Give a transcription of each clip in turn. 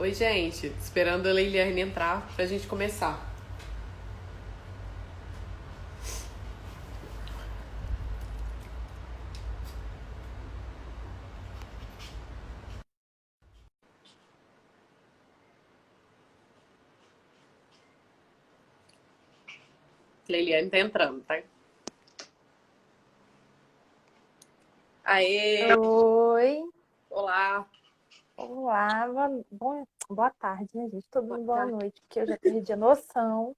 Oi, gente. Esperando a Leiliane entrar pra gente começar. Leiliane tá entrando, tá? Aê! Oi, Olá! olá, boa tarde, né, gente? Todo Boa mundo boa tarde. noite, porque eu já perdi a noção,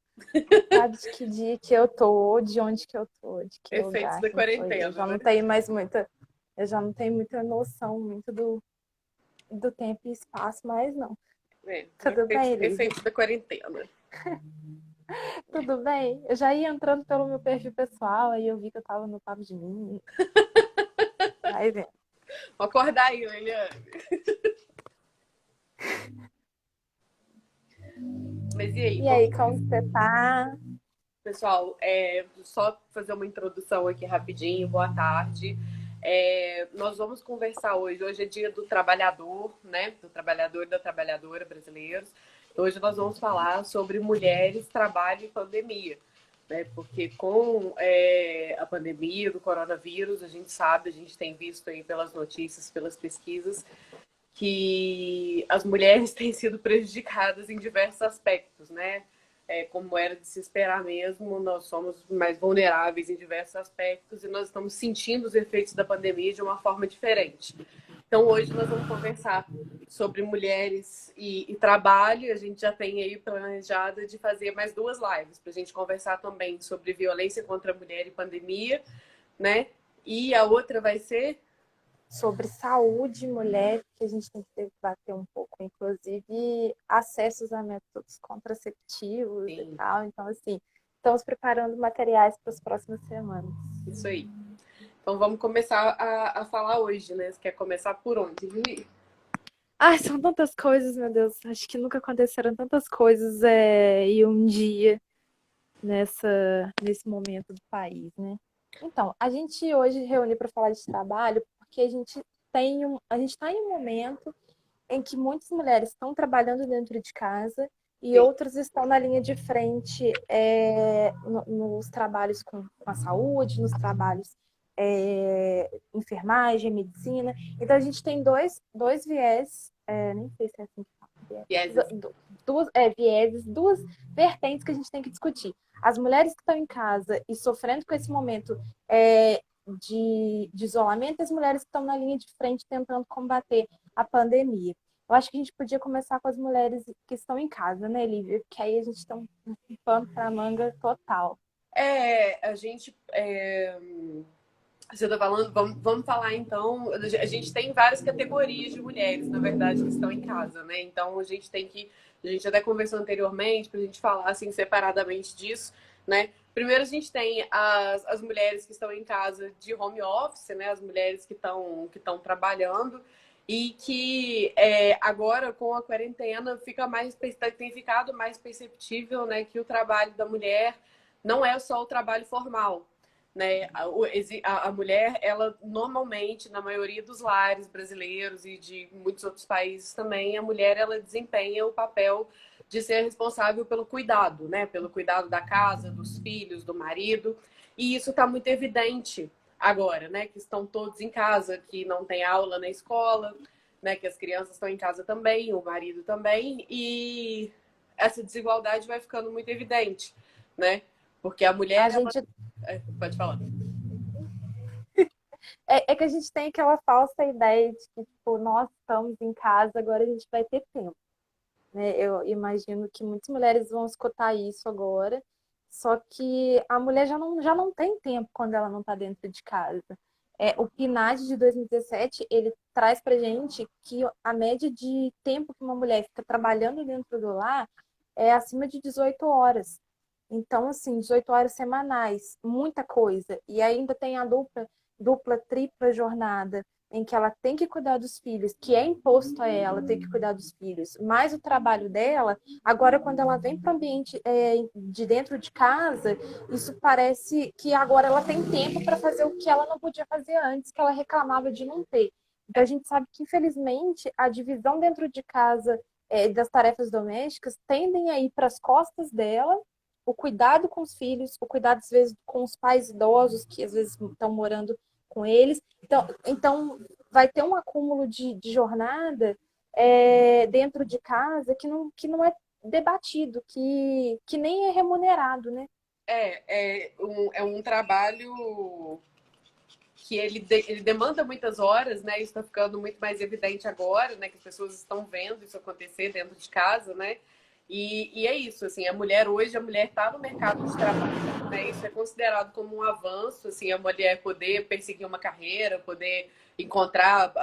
sabe, de que dia que eu tô, de onde que eu tô, de que Efeitos lugar, da quem foi. Eu quarentena, já né? não tenho mais muita, eu já não tenho muita noção muito do tempo e espaço, mas não. É, Tudo bem, Lívia? efeitos da quarentena. Tudo bem? Eu já ia entrando pelo meu perfil pessoal, aí eu vi que eu tava no papo de mim. Vai vendo. Vou acordar aí, Leiliane. Mas e aí, E aí, como que você tá? pessoal, só fazer uma introdução aqui rapidinho. Boa tarde. Nós vamos conversar hoje. Hoje é dia do trabalhador, né? Do trabalhador e da trabalhadora brasileiros. Hoje nós vamos falar sobre mulheres, trabalho e pandemia. Né? Porque com a pandemia do coronavírus, a gente sabe, a gente tem visto aí pelas notícias, pelas pesquisas, que as mulheres têm sido prejudicadas em diversos aspectos, né? Como era de se esperar mesmo, nós somos mais vulneráveis em diversos aspectos e nós estamos sentindo os efeitos da pandemia de uma forma diferente. Então, hoje nós vamos conversar sobre mulheres e trabalho. A gente já tem aí planejado de fazer mais duas lives para a gente conversar também sobre violência contra a mulher e pandemia, né? E a outra vai ser Sobre saúde mulher, que a gente tem que debater um pouco, inclusive acessos a métodos contraceptivos e sim, tal. Então, assim, estamos preparando materiais para as próximas semanas. isso aí. Então vamos começar a falar hoje, né? Você quer começar por onde, Vivi? Ai, são tantas coisas, meu Deus. Acho que nunca aconteceram tantas coisas em um dia nesse momento do país, né? Então, a gente hoje reúne para falar de trabalho porque a gente está em um momento em que muitas mulheres estão trabalhando dentro de casa e Sim, outras estão na linha de frente nos trabalhos com a saúde, nos trabalhos enfermagem, medicina. Então a gente tem dois viés, nem sei se é assim que fala, Yes. vieses, duas vertentes que a gente tem que discutir. As mulheres que estão em casa e sofrendo com esse momento de isolamento, e as mulheres que estão na linha de frente tentando combater a pandemia. Eu acho que a gente podia começar com as mulheres que estão em casa, né, Lívia? Porque aí a gente tem um pano para manga total. A gente. Você está falando, vamos falar então. A gente tem várias categorias de mulheres, na verdade, que estão em casa, né? Então a gente tem que. A gente até conversou anteriormente para a gente falar assim separadamente disso, né? Primeiro a gente tem as mulheres que estão em casa de home office, né? As mulheres que estão trabalhando e que agora com a quarentena tem ficado mais perceptível, né? Que o trabalho da mulher não é só o trabalho formal, né? A mulher, ela normalmente, na maioria dos lares brasileiros e de muitos outros países também, a mulher ela desempenha o papel de ser responsável pelo cuidado, né? Pelo cuidado da casa, dos filhos, do marido. E isso está muito evidente agora, né? Que estão todos em casa, que não tem aula na escola, né? Que as crianças estão em casa também, o marido também, e essa desigualdade vai ficando muito evidente, né? Porque a A mulher, ela. gente Pode falar. é que a gente tem aquela falsa ideia de que, tipo, nós estamos em casa, agora a gente vai ter tempo, né? Eu imagino que muitas mulheres vão escutar isso agora, só que a mulher já não tem tempo quando ela não está dentro de casa. O PNAD de 2017, ele traz pra gente que a média de tempo que uma mulher fica trabalhando dentro do lar é acima de 18 horas. Então, assim, 18 horas semanais, muita coisa. E ainda tem a dupla, tripla jornada, em que ela tem que cuidar dos filhos, que é imposto a ela ter que cuidar dos filhos, mais o trabalho dela. Agora, quando ela vem para o ambiente de dentro de casa, isso parece que agora ela tem tempo para fazer o que ela não podia fazer antes, que ela reclamava de não ter. Então, a gente sabe que, infelizmente, a divisão dentro de casa das tarefas domésticas tendem a ir para as costas dela, o cuidado com os filhos, o cuidado, às vezes, com os pais idosos, que às vezes estão morando com eles. Então vai ter um acúmulo de jornada dentro de casa que não é debatido, que nem é remunerado, né? É um trabalho que ele demanda muitas horas, né? Isso está ficando muito mais evidente agora, né? Que as pessoas estão vendo isso acontecer dentro de casa, né? E é isso, assim, a mulher está no mercado de trabalho, né? Isso é considerado como um avanço, assim, a mulher poder perseguir uma carreira, poder encontrar,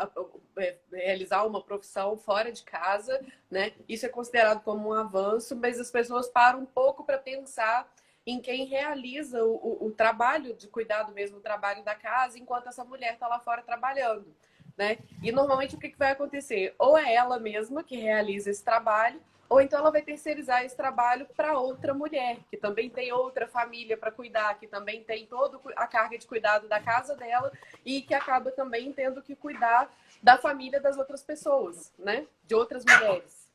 realizar uma profissão fora de casa, né? Isso é considerado como um avanço, mas as pessoas param um pouco para pensar em quem realiza o trabalho de cuidado mesmo, o trabalho da casa, enquanto essa mulher está lá fora trabalhando, né? E normalmente o que vai acontecer? Ou é ela mesma que realiza esse trabalho, ou então ela vai terceirizar esse trabalho para outra mulher, que também tem outra família para cuidar, que também tem toda a carga de cuidado da casa dela e que acaba também tendo que cuidar da família das outras pessoas, né? De outras mulheres.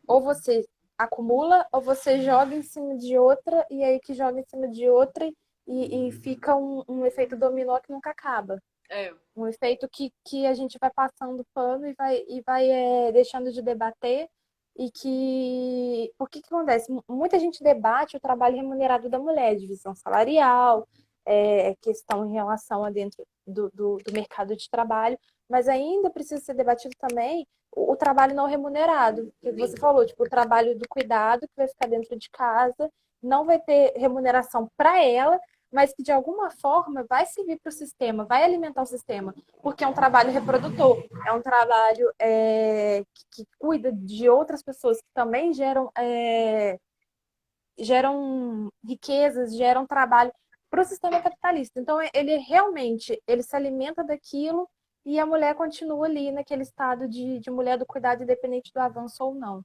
Ou você acumula, ou você joga em cima de outra, e aí que joga em cima de outra, e fica um efeito dominó que nunca acaba. É, Um efeito que a gente vai passando pano e vai deixando de debater, e que... Por que acontece? Muita gente debate o trabalho remunerado da mulher, divisão salarial, questão em relação a dentro do mercado de trabalho, mas ainda precisa ser debatido também o trabalho não remunerado, que você falou, tipo, o trabalho do cuidado, que vai ficar dentro de casa, não vai ter remuneração para ela, mas que de alguma forma vai servir para o sistema, vai alimentar o sistema, porque é um trabalho reprodutor, é um trabalho que cuida de outras pessoas que também geram riquezas, geram trabalho para o sistema capitalista. Então, ele realmente ele se alimenta daquilo, e a mulher continua ali naquele estado de mulher do cuidado, independente do avanço ou não.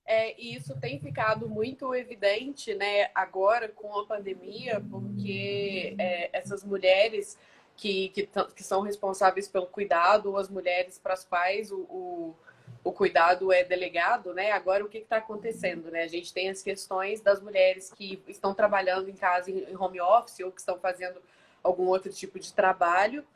E isso tem ficado muito evidente, né, agora com a pandemia, porque essas mulheres que são responsáveis pelo cuidado, ou as mulheres para as quais o cuidado é delegado, né? Agora o que está acontecendo, né? A gente tem as questões das mulheres que estão trabalhando em casa em home office, ou que estão fazendo algum outro tipo de trabalho,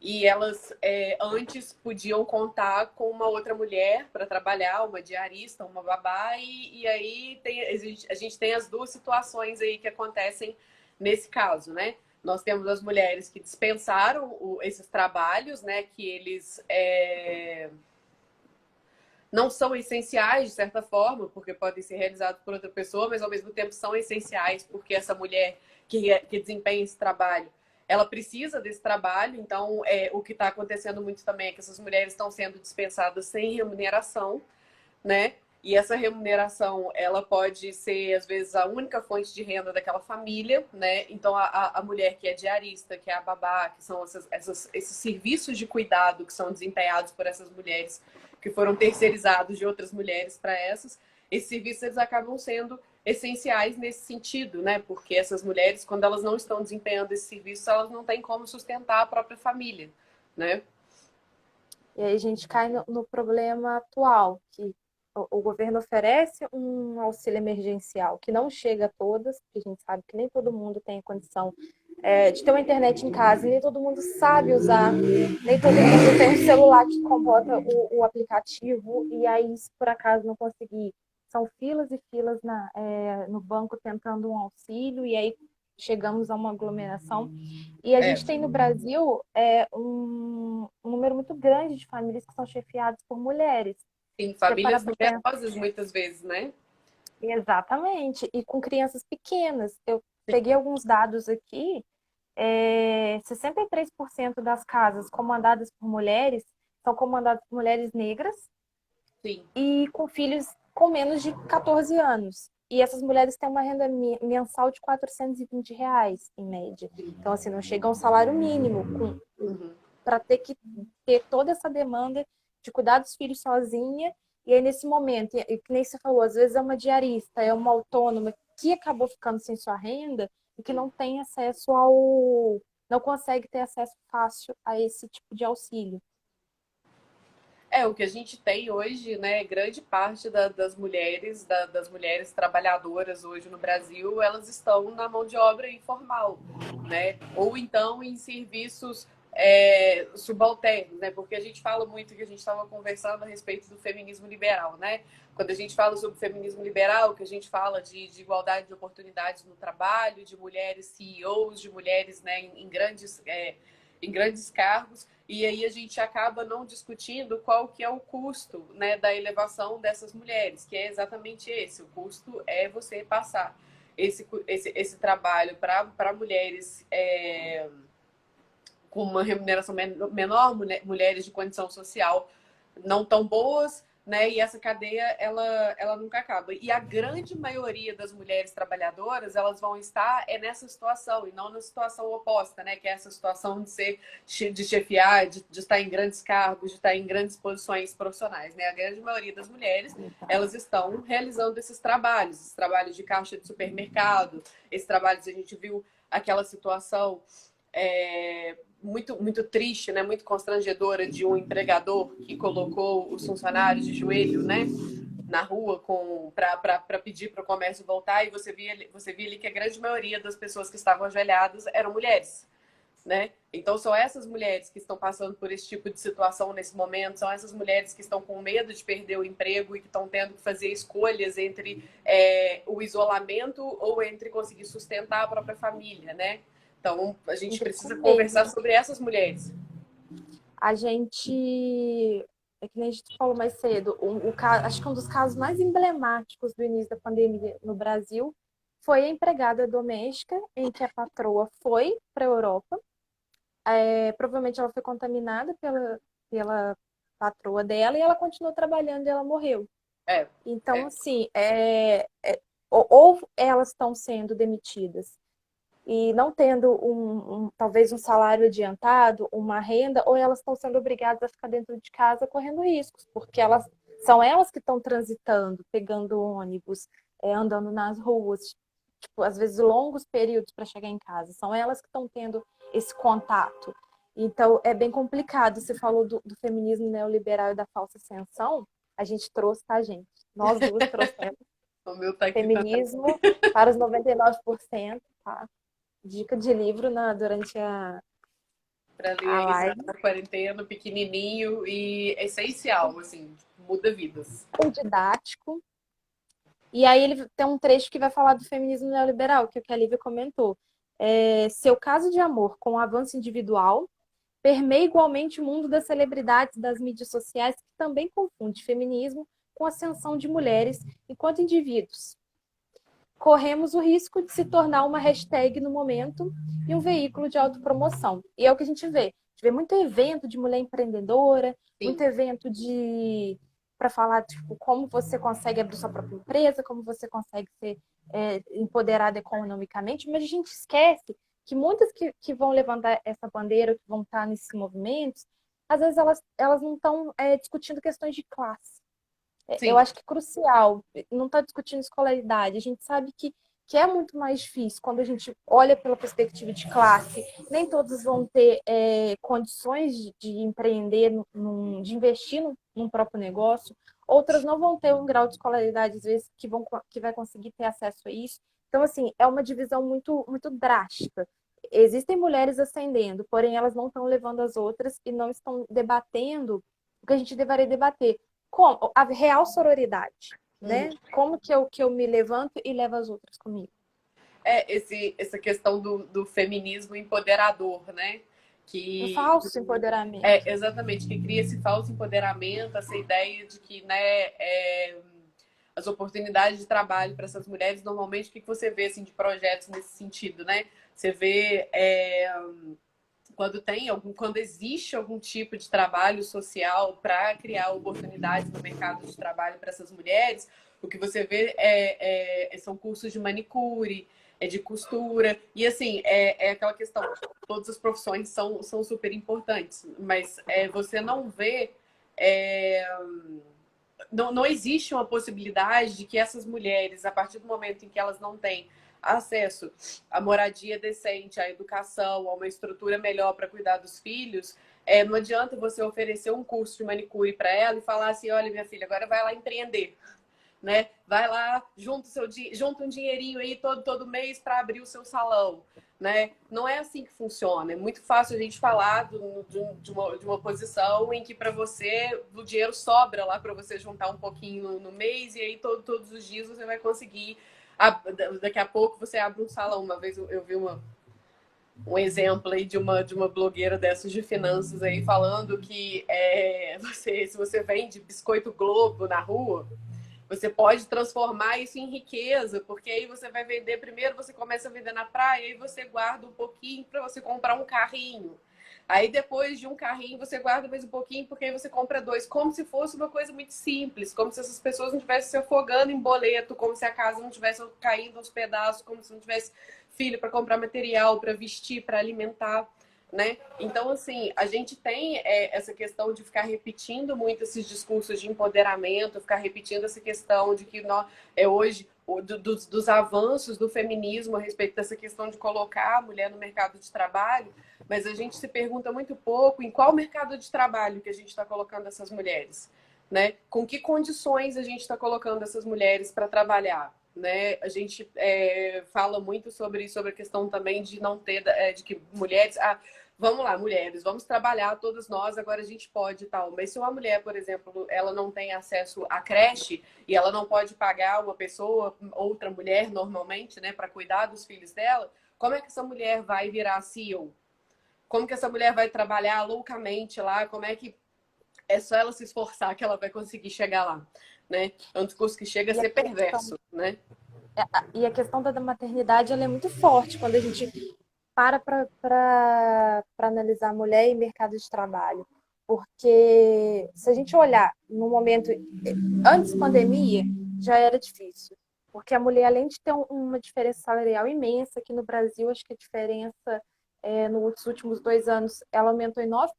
e elas antes podiam contar com uma outra mulher para trabalhar, uma diarista, uma babá, e aí a gente tem as duas situações aí que acontecem nesse caso, né? Nós temos as mulheres que dispensaram esses trabalhos, né? Que eles não são essenciais, de certa forma, porque podem ser realizados por outra pessoa, mas ao mesmo tempo são essenciais, porque essa mulher que desempenha esse trabalho, ela precisa desse trabalho. Então, o que está acontecendo muito também é que essas mulheres estão sendo dispensadas sem remuneração, né? E essa remuneração, ela pode ser, às vezes, a única fonte de renda daquela família, né? Então, a mulher que é diarista, que é a babá, que são esses serviços de cuidado que são desempenhados por essas mulheres, que foram terceirizados de outras mulheres para esses serviços, eles acabam sendo essenciais nesse sentido, né? Porque essas mulheres, quando elas não estão desempenhando esse serviço, elas não têm como sustentar a própria família, né? E aí a gente cai no problema atual, que o governo oferece um auxílio emergencial que não chega a todas, porque a gente sabe que nem todo mundo tem condição de ter uma internet em casa, nem todo mundo sabe usar, nem todo mundo tem um celular que comporta o aplicativo, e aí, se por acaso não conseguir, são filas e filas no banco tentando um auxílio, e aí chegamos a uma aglomeração. E a É, gente tem no Brasil um número muito grande de famílias que são chefiadas por mulheres. sim, Você para famílias para pensar. numerosas muitas vezes, né? Exatamente, e com crianças pequenas. Eu peguei alguns dados aqui, 63% das casas comandadas por mulheres são comandadas por mulheres negras Sim. e com filhos com menos de 14 anos. E essas mulheres têm uma renda mensal de R$ 420, em média. Então, assim, não chega a um salário mínimo Uhum. para ter que ter toda essa demanda de cuidar dos filhos sozinha. E aí, nesse momento, e que nem você falou, às vezes é uma diarista, é uma autônoma que acabou ficando sem sua renda e que não tem acesso não consegue ter acesso fácil a esse tipo de auxílio. O que a gente tem hoje, né, grande parte das mulheres, das mulheres trabalhadoras hoje no Brasil, elas estão na mão de obra informal, né? Ou então em serviços subalternos, né? Porque a gente fala muito, que a gente estava conversando a respeito do feminismo liberal, né? Quando a gente fala sobre feminismo liberal, que a gente fala de igualdade de oportunidades no trabalho, de mulheres CEOs, de mulheres, né, em grandes cargos, e aí a gente acaba não discutindo qual que é o custo, né, da elevação dessas mulheres, que é exatamente esse. O custo é você passar esse trabalho para mulheres com uma remuneração menor, mulheres de condição social não tão boas, né? E essa cadeia, ela nunca acaba. E a grande maioria das mulheres trabalhadoras, elas vão estar nessa situação, e não na situação oposta, né? Que é essa situação de chefiar, de estar em grandes cargos, de estar em grandes posições profissionais, né? A grande maioria das mulheres, elas estão realizando esses trabalhos de caixa de supermercado, esses trabalhos, a gente viu aquela situação muito triste, né? Muito constrangedora, de um empregador que colocou os funcionários de joelho, né, na rua para pedir para o comércio voltar, e você via ali que a grande maioria das pessoas que estavam ajoelhadas eram mulheres, né? Então são essas mulheres que estão passando por esse tipo de situação nesse momento, são essas mulheres que estão com medo de perder o emprego e que estão tendo que fazer escolhas entre o isolamento ou entre conseguir sustentar a própria família, né? Então, a gente precisa conversar sobre essas mulheres. A gente, é que nem a gente falou mais cedo, acho que um dos casos mais emblemáticos do início da pandemia no Brasil foi a empregada doméstica, em que a patroa foi para a Europa. Provavelmente ela foi contaminada pela patroa dela e ela continuou trabalhando e ela morreu. Então, assim, ou elas estão sendo demitidas e não tendo talvez um salário adiantado, uma renda, ou elas estão sendo obrigadas a ficar dentro de casa correndo riscos, porque são elas que estão transitando, pegando ônibus, andando nas ruas, tipo, às vezes longos períodos para chegar em casa. São elas que estão tendo esse contato. Então, é bem complicado. Você falou do feminismo neoliberal e da falsa ascensão. A gente trouxe, tá, gente? Nós duas trouxemos O meu tá aqui feminismo para os 99%, tá? Dica de livro durante a ler live. na quarentena, pequenininho e essencial, assim, muda vidas. Didático. E aí ele tem um trecho que vai falar do feminismo neoliberal, que é o que a Lívia comentou. Seu caso de amor com o avanço individual permeia igualmente o mundo das celebridades, das mídias sociais, que também confunde feminismo com a ascensão de mulheres enquanto indivíduos. Corremos o risco de se tornar uma hashtag no momento e um veículo de autopromoção. E é o que a gente vê. A gente vê muito evento de mulher empreendedora, Sim. muito evento para falar tipo, como você consegue abrir sua própria empresa, como você consegue ser empoderada economicamente, mas a gente esquece que muitas que vão levantar essa bandeira, que vão estar nesses movimentos, às vezes elas não estão discutindo questões de classe. Sim. Eu acho que é crucial. Não está discutindo escolaridade. A gente sabe que é muito mais difícil quando a gente olha pela perspectiva de classe. Nem todos vão ter condições de empreender, de investir num próprio negócio. Outras não vão ter um grau de escolaridade, às vezes, que vai conseguir ter acesso a isso. Então, assim, é uma divisão muito, muito drástica. Existem mulheres ascendendo, porém elas não estão levando as outras e não estão debatendo o que a gente deveria debater. Como? A real sororidade, né? Como que eu me levanto e levo as outras comigo? Essa questão do feminismo empoderador, né? Um falso empoderamento. Exatamente, que cria esse falso empoderamento, essa ideia de que, né, as oportunidades de trabalho para essas mulheres, normalmente, o que você vê assim, de projetos nesse sentido, né? Você vê quando existe algum tipo de trabalho social para criar oportunidades no mercado de trabalho para essas mulheres, o que você vê são cursos de manicure, de costura, e assim, aquela questão, todas as profissões são super importantes, mas você não vê, não existe uma possibilidade de que essas mulheres, a partir do momento em que elas não têm acesso à moradia decente, à educação, a uma estrutura melhor para cuidar dos filhos, Não adianta você oferecer um curso de manicure para ela e falar assim, olha, minha filha, agora vai lá empreender. Né? Vai lá, junta um dinheirinho aí todo mês para abrir o seu salão. Né? Não é assim que funciona. É muito fácil a gente falar de uma posição em que para você o dinheiro sobra lá para você juntar um pouquinho no mês e aí todos os dias você vai conseguir. Daqui a pouco você abre um salão. Uma vez eu vi um exemplo aí de uma blogueira dessas de finanças aí falando que se você vende biscoito Globo na rua, você pode transformar isso em riqueza, porque aí você vai vender, primeiro você começa a vender na praia, aí você guarda um pouquinho para você comprar um carrinho. Aí depois de um carrinho você guarda mais um pouquinho, porque aí você compra dois, como se fosse uma coisa muito simples, como se essas pessoas não estivessem se afogando em boleto, como se a casa não estivesse caindo aos pedaços, como se não tivesse filho para comprar material, para vestir, para alimentar. Né? Então, assim, a gente tem essa questão de ficar repetindo muito esses discursos de empoderamento, ficar repetindo essa questão de que hoje dos avanços do feminismo a respeito dessa questão de colocar a mulher no mercado de trabalho, mas a gente se pergunta muito pouco em qual mercado de trabalho que a gente está colocando essas mulheres, né? Com que condições a gente está colocando essas mulheres para trabalhar? Né? A gente fala muito sobre a questão também de não ter, de que mulheres. Vamos lá, mulheres, vamos trabalhar todas nós, agora a gente pode e tal. Mas se uma mulher, por exemplo, ela não tem acesso à creche e ela não pode pagar uma pessoa, outra mulher normalmente, né, para cuidar dos filhos dela, como é que essa mulher vai virar CEO? Como que essa mulher vai trabalhar loucamente lá? Como é que é só ela se esforçar que ela vai conseguir chegar lá? Né? É um discurso que chega a E a ser questão, perverso, né? e a questão da maternidade ela é muito forte quando a gente para analisar mulher e mercado de trabalho. Porque se a gente olhar no momento antes da pandemia, já era difícil. Porque a mulher, além de ter uma diferença salarial imensa, aqui no Brasil, acho que a diferença nos últimos 2 anos ela aumentou em 9%.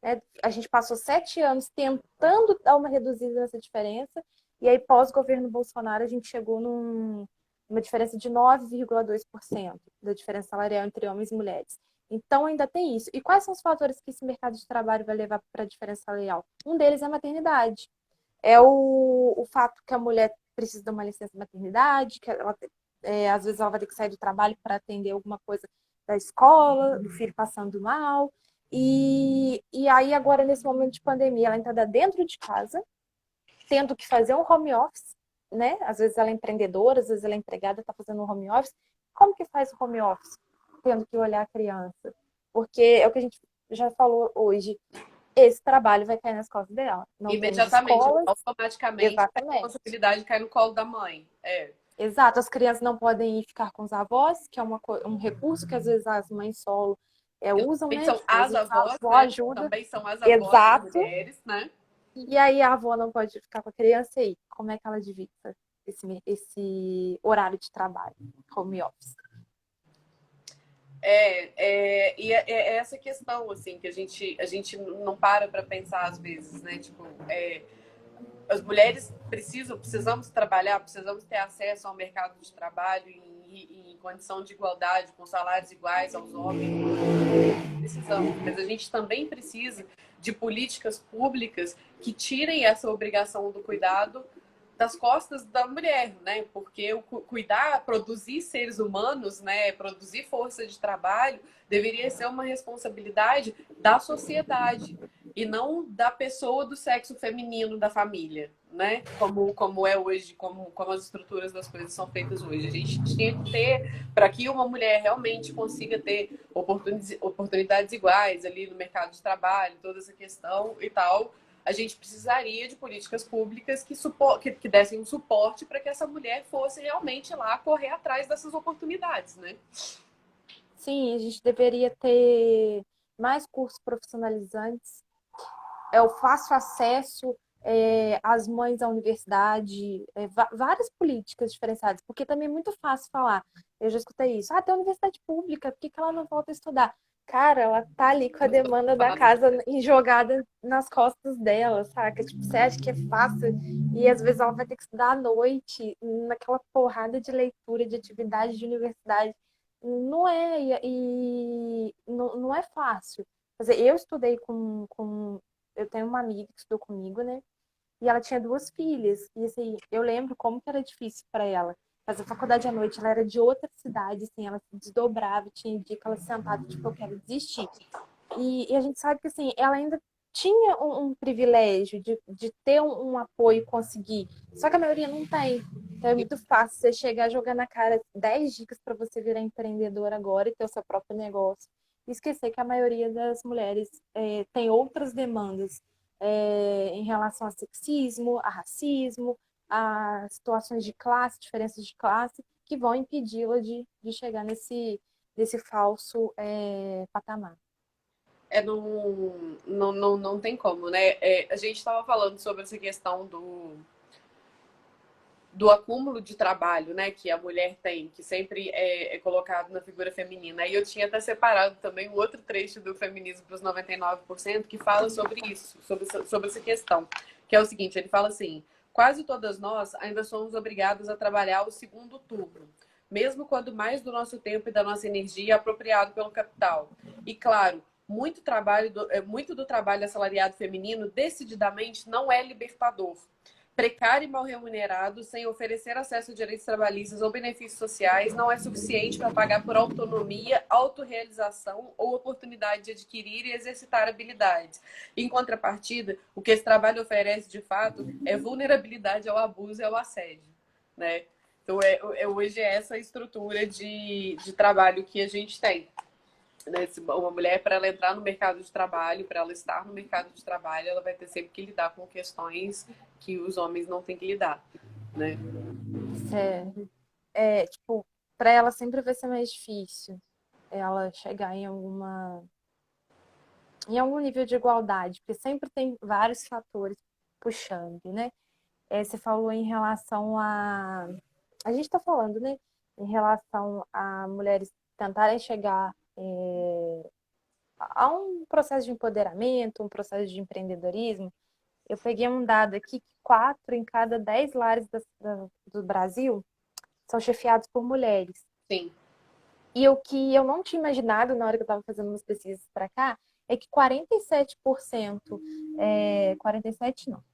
Né? A gente passou 7 anos tentando dar uma reduzida nessa diferença, e aí, pós-governo Bolsonaro, a gente chegou numa diferença de 9,2% da diferença salarial entre homens e mulheres. Então, ainda tem isso. E quais são os fatores que esse mercado de trabalho vai levar para a diferença salarial? Um deles é a maternidade. É o fato que a mulher precisa de uma licença de maternidade, que ela, às vezes ela vai ter que sair do trabalho para atender alguma coisa da escola, do filho passando mal. E aí, agora, nesse momento de pandemia, ela ainda está dentro de casa, tendo que fazer um home office, né? Às vezes ela é empreendedora, às vezes ela é empregada, está fazendo um home office. Como que faz o home office? Tendo que olhar a criança. Porque é o que a gente já falou hoje, esse trabalho vai cair nas costas dela. Não temos Imediatamente, escolas. automaticamente, a Exatamente. responsabilidade cai no colo da mãe. Exato, as crianças não podem ir ficar com os avós, que é um recurso que às vezes as mães solo usam, Também né? são Tipo, às as vezes a avós, avó né? ajuda. Também são as avós das Exato. mulheres, né? E aí a avó não pode ficar com a criança e aí, como é que ela divide esse horário de trabalho, home office? E essa questão, assim, que a gente não para pensar às vezes, né? Tipo, as mulheres precisamos trabalhar, precisamos ter acesso ao mercado de trabalho em condição de igualdade, com salários iguais aos homens. Precisamos, mas a gente também precisa de políticas públicas que tirem essa obrigação do cuidado das costas da mulher, né? Porque o cuidar, produzir seres humanos, né, produzir força de trabalho, deveria ser uma responsabilidade da sociedade e não da pessoa do sexo feminino da família, né? Como é hoje, como as estruturas das coisas são feitas hoje. A gente tinha que ter, para que uma mulher realmente consiga ter oportunidades iguais ali no mercado de trabalho, toda essa questão e tal, a gente precisaria de políticas públicas que dessem um suporte para que essa mulher fosse realmente lá correr atrás dessas oportunidades, né? Sim, a gente deveria ter mais cursos profissionalizantes, o fácil acesso às mães à universidade, várias políticas diferenciadas, porque também é muito fácil falar. Eu já escutei isso. Ah, tem universidade pública, por que que ela não volta a estudar? Cara, ela tá ali com a demanda da casa jogada nas costas dela, saca? Tipo, você acha que é fácil e às vezes ela vai ter que estudar à noite, naquela porrada de leitura, de atividade de universidade. Não é, e não é fácil. Quer dizer, eu estudei eu tenho uma amiga que estudou comigo, né? E ela tinha duas filhas. E assim, eu lembro como que era difícil para ela fazer faculdade à noite. Ela era de outra cidade, assim, ela se desdobrava, tinha dia que ela sentava, tipo, eu quero desistir. E a gente sabe que assim, ela ainda tinha um privilégio de ter um apoio e conseguir. Só que a maioria não tem. Então é muito fácil você chegar e jogar na cara 10 dicas para você virar empreendedor agora e ter o seu próprio negócio. E esquecer que a maioria das mulheres tem outras demandas em relação a sexismo, a racismo, a situações de classe, diferenças de classe, que vão impedi-la de chegar nesse falso patamar. Não tem como, né? A gente estava falando sobre essa questão do acúmulo de trabalho, né, que a mulher tem, que sempre é colocado na figura feminina. E eu tinha até separado também um outro trecho do Feminismo para os 99% que fala sobre isso, sobre essa questão, que é o seguinte, ele fala assim, quase todas nós ainda somos obrigadas a trabalhar o segundo turno, mesmo quando mais do nosso tempo e da nossa energia é apropriado pelo capital. E claro, muito do trabalho assalariado feminino decididamente não é libertador. Precário e mal remunerado, sem oferecer acesso a direitos trabalhistas ou benefícios sociais, não é suficiente para pagar por autonomia, autorrealização ou oportunidade de adquirir e exercitar habilidades. Em contrapartida, o que esse trabalho oferece, de fato, é vulnerabilidade ao abuso e ao assédio, né? Então, hoje é essa estrutura de trabalho que a gente tem. Né? Uma mulher, para ela entrar no mercado de trabalho, para ela estar no mercado de trabalho, ela vai ter sempre que lidar com questões que os homens não têm que lidar, né? Tipo, para ela sempre vai ser mais difícil ela chegar em algum nível de igualdade, porque sempre tem vários fatores puxando, né? Você falou em relação a gente está falando, né? Em relação a mulheres tentarem chegar a um processo de empoderamento, um processo de empreendedorismo. Eu peguei um dado aqui que 4 em cada 10 lares do Brasil são chefiados por mulheres. Sim. E o que eu não tinha imaginado na hora que eu estava fazendo umas pesquisas para cá é que 47%, 47 não,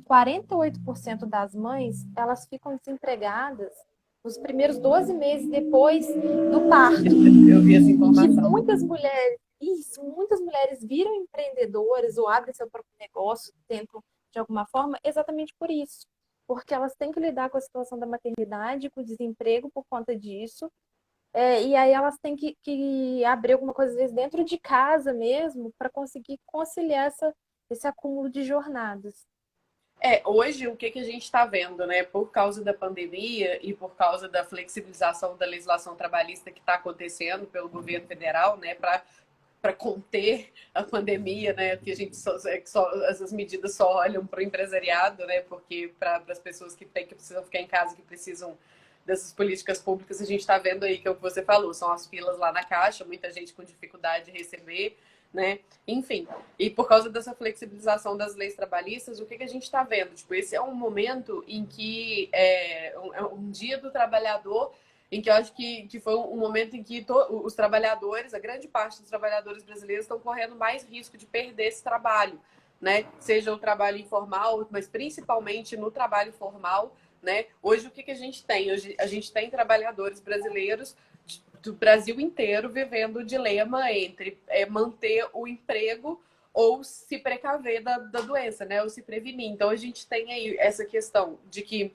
48% das mães, elas ficam desempregadas nos primeiros 12 meses depois do parto. Eu vi essa E que informação. muitas mulheres viram empreendedoras ou abrem seu próprio negócio, tentam de alguma forma, exatamente por isso. Porque elas têm que lidar com a situação da maternidade, com o desemprego por conta disso. E aí elas têm que abrir alguma coisa, às vezes, dentro de casa mesmo, para conseguir conciliar esse acúmulo de jornadas. Hoje o que, que a gente está vendo, né? Por causa da pandemia e por causa da flexibilização da legislação trabalhista que está acontecendo pelo governo federal, né? Para conter a pandemia, né? Que a gente essas medidas só olham para o empresariado, né? Porque para as pessoas que precisam ficar em casa, que precisam dessas políticas públicas, a gente está vendo aí que é o que você falou, são as filas lá na caixa, muita gente com dificuldade de receber, né? Enfim, e por causa dessa flexibilização das leis trabalhistas, o que, que a gente está vendo? Tipo, esse é um momento em que é um dia do trabalhador em que eu acho que foi um momento em que os trabalhadores, a grande parte dos trabalhadores brasileiros estão correndo mais risco de perder esse trabalho, né? Seja o trabalho informal, mas principalmente no trabalho formal, né? Hoje o que, que a gente tem? Hoje a gente tem trabalhadores brasileiros do Brasil inteiro vivendo o dilema entre manter o emprego ou se precaver da doença, né? Ou se prevenir. Então a gente tem aí essa questão de que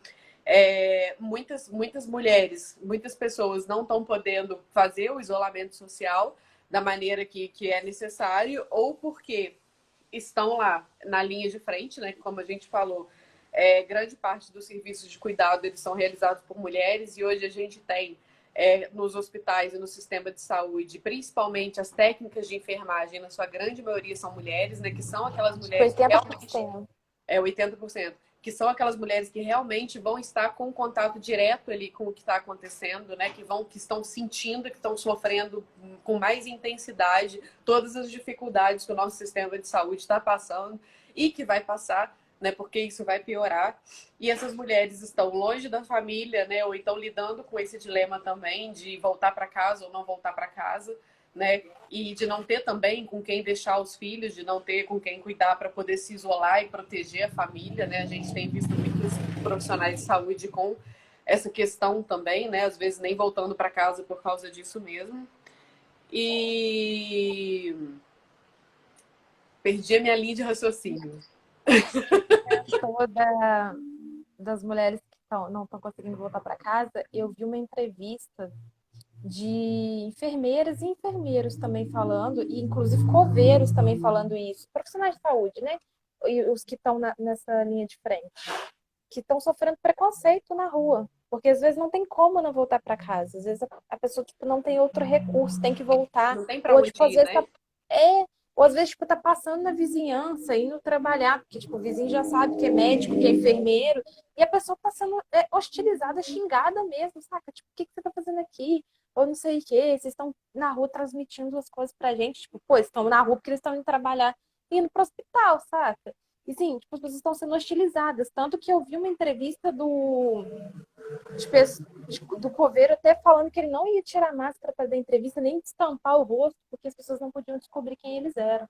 muitas mulheres, muitas pessoas não estão podendo fazer o isolamento social da maneira que é necessário, ou porque estão lá na linha de frente, né? Como a gente falou, grande parte dos serviços de cuidado eles são realizados por mulheres e hoje a gente tem nos hospitais e no sistema de saúde, principalmente as técnicas de enfermagem, na sua grande maioria são mulheres, né? Que são aquelas mulheres que realmente 80%. 80%, que são aquelas mulheres que realmente vão estar com contato direto ali com o que está acontecendo, né? Que estão sentindo, que estão sofrendo com mais intensidade todas as dificuldades que o nosso sistema de saúde está passando e que vai passar, né? Porque isso vai piorar. E essas mulheres estão longe da família, né? Ou então lidando com esse dilema também de voltar para casa ou não voltar para casa. né? E de não ter também com quem deixar os filhos, de não ter com quem cuidar para poder se isolar e proteger a família, né? A gente tem visto muitos profissionais de saúde com essa questão também, né? Às vezes nem voltando para casa por causa disso mesmo. E perdi a minha linha de raciocínio. Toda das mulheres que não estão conseguindo voltar para casa, eu vi uma entrevista de enfermeiras e enfermeiros também falando, e inclusive coveiros também falando isso, profissionais de saúde, né? E os que estão nessa linha de frente, que estão sofrendo preconceito na rua, porque às vezes não tem como não voltar para casa, às vezes a pessoa tipo, não tem outro recurso, tem que voltar, Não tem para ou onde tipo, às ir, vezes né? é, ou às vezes tipo, tá passando na vizinhança, indo trabalhar, porque tipo, o vizinho já sabe que é médico, que é enfermeiro, e a pessoa tá sendo hostilizada, xingada mesmo, saca? Tipo, o que você tá fazendo aqui? Ou não sei o quê, vocês estão na rua transmitindo as coisas pra gente, tipo, pô, estão na rua porque eles estão indo trabalhar, indo pro hospital, saca? E sim, tipo, as pessoas estão sendo hostilizadas. Tanto que eu vi uma entrevista do coveiro até falando que ele não ia tirar a máscara para dar entrevista, nem destampar o rosto, porque as pessoas não podiam descobrir quem eles eram.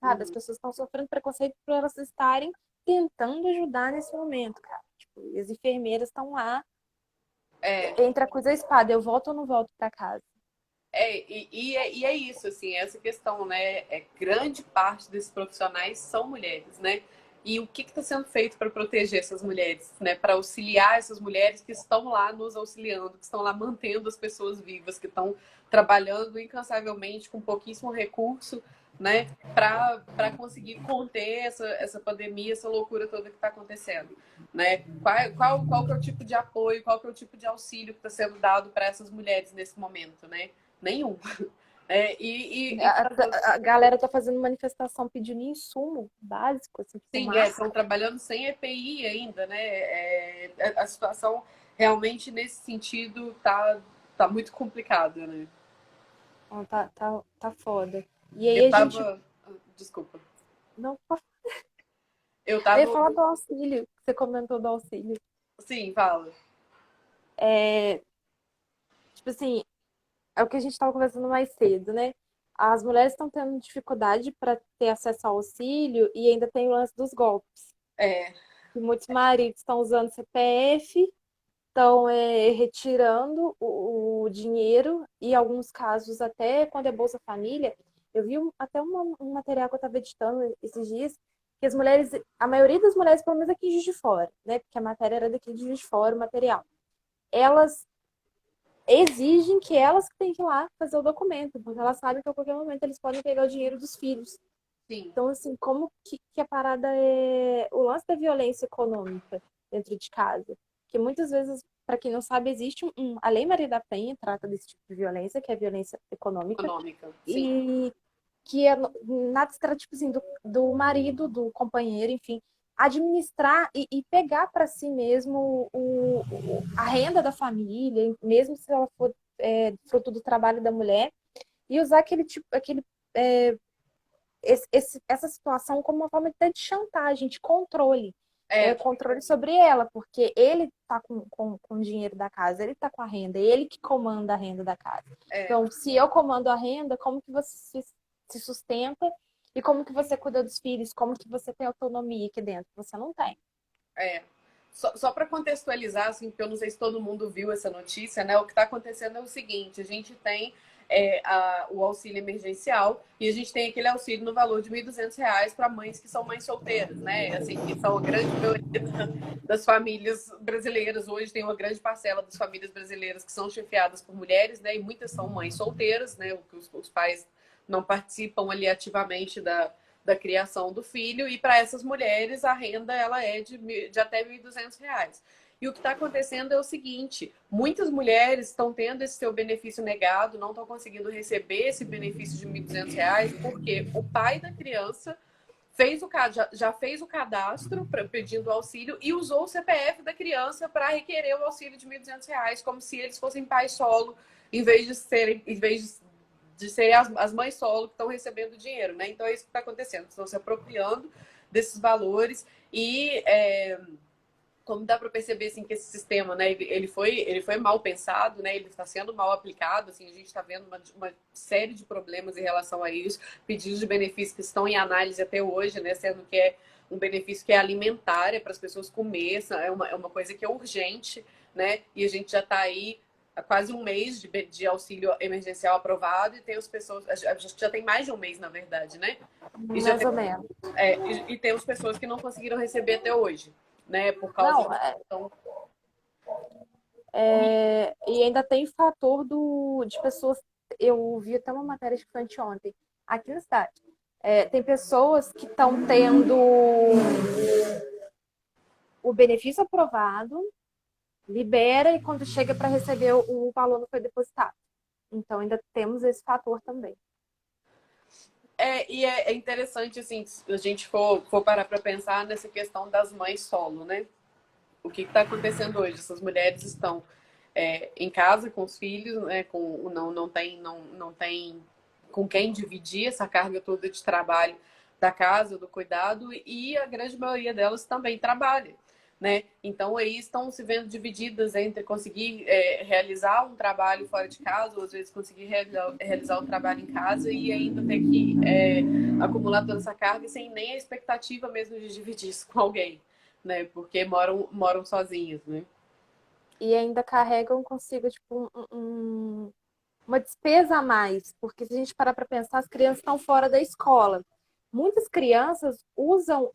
Sabe? As pessoas estão sofrendo preconceito por elas estarem tentando ajudar nesse momento, cara. Tipo, e as enfermeiras estão lá, É, entre a coisa e a espada, eu volto ou não volto para casa? e é isso, assim, essa questão, né? Grande parte desses profissionais são mulheres, né? E o que está sendo feito para proteger essas mulheres, né? Para auxiliar essas mulheres que estão lá nos auxiliando, que estão lá mantendo as pessoas vivas, que estão trabalhando incansavelmente com pouquíssimo recurso, né? Para conseguir conter essa pandemia, essa loucura toda que está acontecendo, né? Qual que é o tipo de apoio, qual que é o tipo de auxílio que está sendo dado para essas mulheres nesse momento, né? Nenhum. E A, a galera tá fazendo manifestação pedindo insumo básico, assim, tipo sim, estão máscara. trabalhando sem EPI ainda, né? A situação realmente nesse sentido tá muito complicada, né? Ó, tá foda. E aí Eu a gente. tava. Desculpa. Não, Eu eu ia tava. falar do auxílio, que você comentou do auxílio. Sim, fala. É, tipo assim, é o que a gente estava conversando mais cedo, né? As mulheres estão tendo dificuldade para ter acesso ao auxílio e ainda tem o lance dos golpes. É, E muitos maridos estão usando CPF, estão retirando o dinheiro e, em alguns casos, até quando é Bolsa Família. Eu vi até um material que eu estava editando esses dias, que as mulheres, a maioria das mulheres, pelo menos aqui de Juiz de Fora, né? Porque a matéria era daqui de Juiz de Fora, o material. Elas exigem que elas têm que ir lá fazer o documento, porque elas sabem que a qualquer momento eles podem pegar o dinheiro dos filhos. sim. Então, assim, como que a parada é o lance da violência econômica dentro de casa? Que muitas vezes, para quem não sabe, existe a Lei Maria da Penha trata desse tipo de violência, que é a violência econômica, Econômica, sim. e que é nada se trata, tipo assim, do marido, do companheiro, enfim, administrar e pegar para si mesmo a renda da família, mesmo se ela for fruto do trabalho da mulher, e usar aquele tipo, é, essa situação como uma forma de chantagem, de controle. É, Controle sobre ela, porque ele está com o dinheiro da casa, ele está com a renda, ele que comanda a renda da casa. é, Então, se eu comando a renda, como que você se sustenta e como que você cuida dos filhos, como que você tem autonomia aqui dentro? Você não tem. é. Só para contextualizar, assim, porque eu não sei se todo mundo viu essa notícia, né? O que está acontecendo é o seguinte: a gente tem o auxílio emergencial e a gente tem aquele auxílio no valor de R$ 1.200 para mães que são mães solteiras, né? Assim, que são a grande maioria das famílias brasileiras. Hoje tem uma grande parcela das famílias brasileiras que são chefiadas por mulheres, né? E muitas são mães solteiras, né? Os pais não participam ali ativamente da criação do filho, e para essas mulheres a renda ela é de até R$ 1.200. E o que está acontecendo é o seguinte: muitas mulheres estão tendo esse seu benefício negado, não estão conseguindo receber esse benefício de R$ 1.200, porque o pai da criança já fez o cadastro pedindo auxílio e usou o CPF da criança para requerer o auxílio de R$ 1.200, como se eles fossem pais solo, em vez de serem as mães solo que estão recebendo dinheiro, né? Então é isso que está acontecendo. Estão se apropriando desses valores e como dá para perceber assim que esse sistema, né, ele foi mal pensado, né, ele está sendo mal aplicado, assim, a gente está vendo uma série de problemas em relação a isso, pedidos de benefícios que estão em análise até hoje, né, sendo que é um benefício que é alimentar, é para as pessoas comer, é uma coisa que é urgente, né, e a gente já está aí há quase um mês de auxílio emergencial aprovado e tem as pessoas, a gente já tem mais de um mês, na verdade, né, e já mais tem, ou menos. e temos pessoas que não conseguiram receber até hoje, né, por causa Não, da questão. e ainda tem fator de pessoas. Eu vi até uma matéria que foi anteontem, aqui na cidade. Tem pessoas que estão tendo o benefício aprovado, libera e quando chega para receber o valor não foi depositado. Então ainda temos esse fator também. E é interessante, assim, se a gente for parar para pensar nessa questão das mães solo, né? O que está acontecendo hoje? Essas mulheres estão em casa com os filhos, né? Não tem com quem dividir essa carga toda de trabalho da casa, do cuidado, e a grande maioria delas também trabalha. Né? Então aí estão se vendo divididas entre conseguir realizar um trabalho fora de casa, ou às vezes conseguir realizar um trabalho em casa e ainda ter que acumular toda essa carga sem nem a expectativa mesmo de dividir isso com alguém, né? Porque moram sozinhos, né? E ainda carregam consigo tipo, uma despesa a mais, porque se a gente parar para pensar, as crianças estão fora da escola. Muitas crianças usam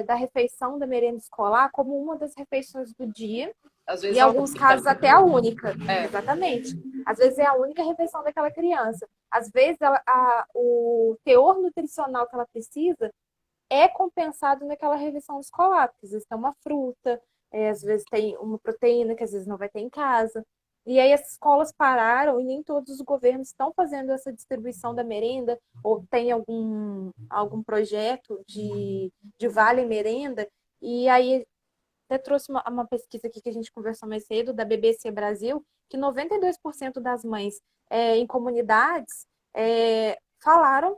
da refeição da merenda escolar como uma das refeições do dia, Às e em vezes a alguns única, casos até a única. é, Exatamente. Às vezes é a única refeição daquela criança. Às vezes o teor nutricional que ela precisa é compensado naquela refeição escolar, porque às vezes tem uma fruta, às vezes tem uma proteína que às vezes não vai ter em casa. E aí as escolas pararam e nem todos os governos estão fazendo essa distribuição da merenda, ou tem algum projeto de vale merenda. E aí até trouxe uma pesquisa aqui que a gente conversou mais cedo, da BBC Brasil, que 92% das mães em comunidades falaram,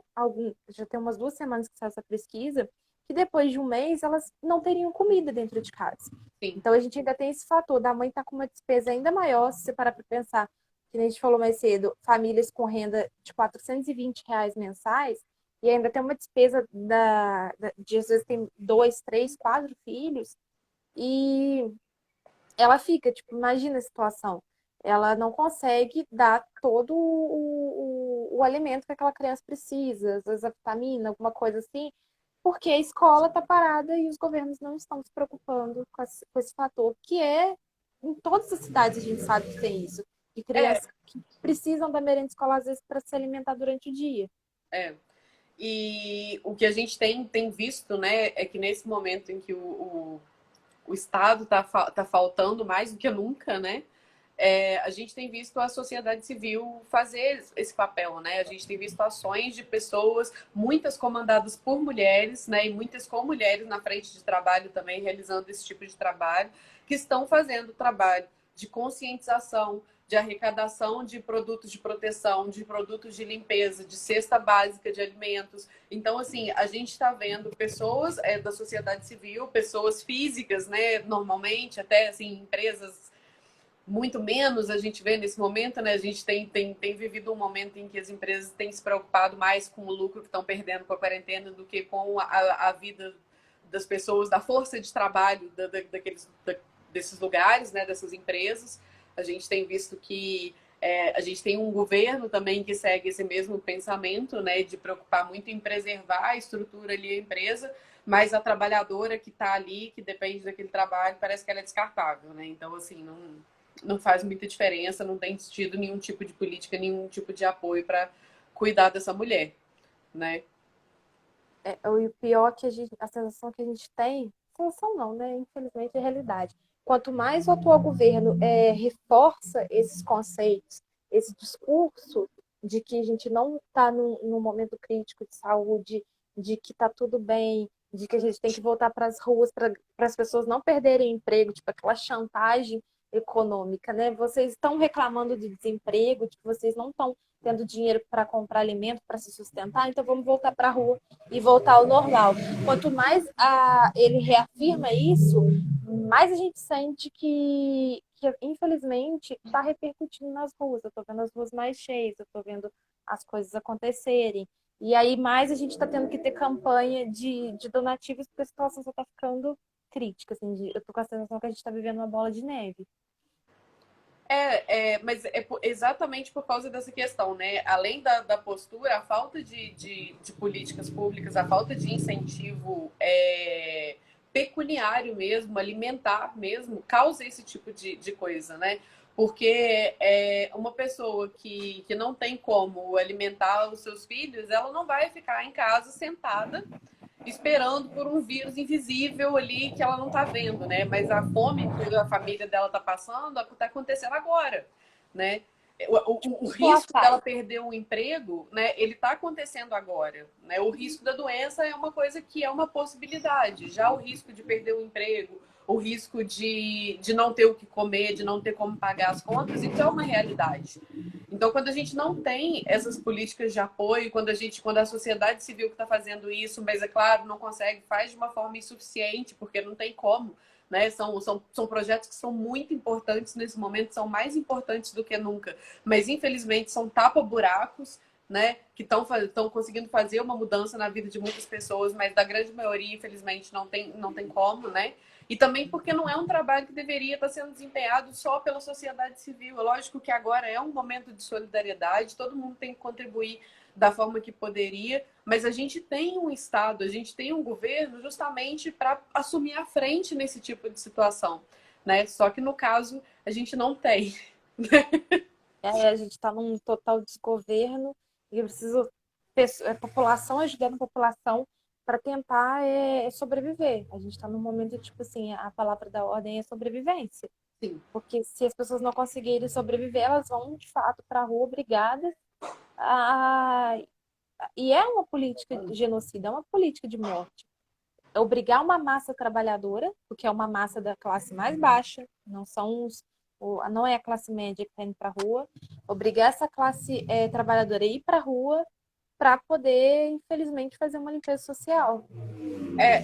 já tem umas 2 semanas que saiu essa pesquisa, que depois de um mês elas não teriam comida dentro de casa. sim. Então a gente ainda tem esse fator da mãe estar com uma despesa ainda maior, se você parar para pensar, que a gente falou mais cedo, famílias com renda de R$ 420 mensais, e ainda tem uma despesa de às vezes tem 2, 3, 4 filhos, e ela fica, tipo, imagina a situação. Ela não consegue dar todo o alimento que aquela criança precisa, às vezes a vitamina, alguma coisa assim, porque a escola está parada e os governos não estão se preocupando com esse fator, que em todas as cidades a gente sabe que tem isso. De É, crianças que precisam da merenda escolar, às vezes, para se alimentar durante o dia. é. E o que a gente tem visto, né, é que nesse momento em que o Estado tá faltando mais do que nunca, né? A gente tem visto a sociedade civil fazer esse papel, né? A gente tem visto ações de pessoas, muitas comandadas por mulheres, né? E muitas com mulheres na frente de trabalho também, realizando esse tipo de trabalho, que estão fazendo trabalho de conscientização, de arrecadação de produtos de proteção, de produtos de limpeza, de cesta básica de alimentos. Então, assim, a gente está vendo pessoas da sociedade civil, pessoas físicas, né? Normalmente, até assim, empresas muito menos a gente vê nesse momento, né? A gente tem vivido um momento em que as empresas têm se preocupado mais com o lucro que estão perdendo com a quarentena do que com a vida das pessoas, da força de trabalho desses lugares, né? Dessas empresas. A gente tem visto que a gente tem um governo também que segue esse mesmo pensamento, né? De preocupar muito em preservar a estrutura ali, a empresa, mas a trabalhadora que está ali, que depende daquele trabalho, parece que ela é descartável, né? Então, assim, não faz muita diferença, não tem tido nenhum tipo de política, nenhum tipo de apoio para cuidar dessa mulher, né? O pior que a sensação que a gente tem, sensação não, né? Infelizmente é realidade. Quanto mais o atual governo reforça esses conceitos, esse discurso de que a gente não está num momento crítico de saúde, de que está tudo bem, de que a gente tem que voltar para as ruas para as pessoas não perderem emprego, tipo aquela chantagem econômica, né? Vocês estão reclamando de desemprego, de que vocês não estão tendo dinheiro para comprar alimento, para se sustentar, então vamos voltar para a rua e voltar ao normal. Quanto mais ele reafirma isso, mais a gente sente que infelizmente, está repercutindo nas ruas. Eu estou vendo as ruas mais cheias, eu estou vendo as coisas acontecerem. E aí, mais a gente está tendo que ter campanha de donativos, porque a situação só está ficando crítica. Assim, eu tô com a sensação que a gente está vivendo uma bola de neve. Mas exatamente por causa dessa questão, né? Além da postura, a falta de políticas públicas, a falta de incentivo pecuniário mesmo, alimentar mesmo, causa esse tipo de coisa, né? Porque uma pessoa que não tem como alimentar os seus filhos, ela não vai ficar em casa sentada esperando por um vírus invisível ali que ela não está vendo, né? Mas a fome que a família dela está passando está acontecendo agora, né? O risco dela perder um emprego, né? Ele está acontecendo agora, né? O risco da doença é uma coisa que é uma possibilidade. Já o risco de perder o emprego, o risco de não ter o que comer, de não ter como pagar as contas, isso é uma realidade. Então, quando a gente não tem essas políticas de apoio, quando a sociedade civil que está fazendo isso, mas é claro, não consegue, faz de uma forma insuficiente, porque não tem como, né? São projetos que são muito importantes nesse momento, são mais importantes do que nunca, mas infelizmente são tapa-buracos, né? Que estão conseguindo fazer uma mudança na vida de muitas pessoas, mas da grande maioria, infelizmente, não tem como, né? E também porque não é um trabalho que deveria estar sendo desempenhado só pela sociedade civil. É lógico que agora é um momento de solidariedade, todo mundo tem que contribuir da forma que poderia, mas a gente tem um Estado, a gente tem um governo justamente para assumir a frente nesse tipo de situação, né? Só que no caso a gente não tem. A gente está num total desgoverno e eu preciso população ajudando a população para tentar sobreviver. A gente está num momento, tipo assim, a palavra da ordem é sobrevivência. Sim. Porque se as pessoas não conseguirem sobreviver, elas vão, de fato, para a rua obrigadas a... E é uma política de genocídio, é uma política de morte. É obrigar uma massa trabalhadora, porque é uma massa da classe mais baixa, não são não é a classe média que está indo para a rua, obrigar essa classe trabalhadora a ir para a rua para poder, infelizmente, fazer uma limpeza social.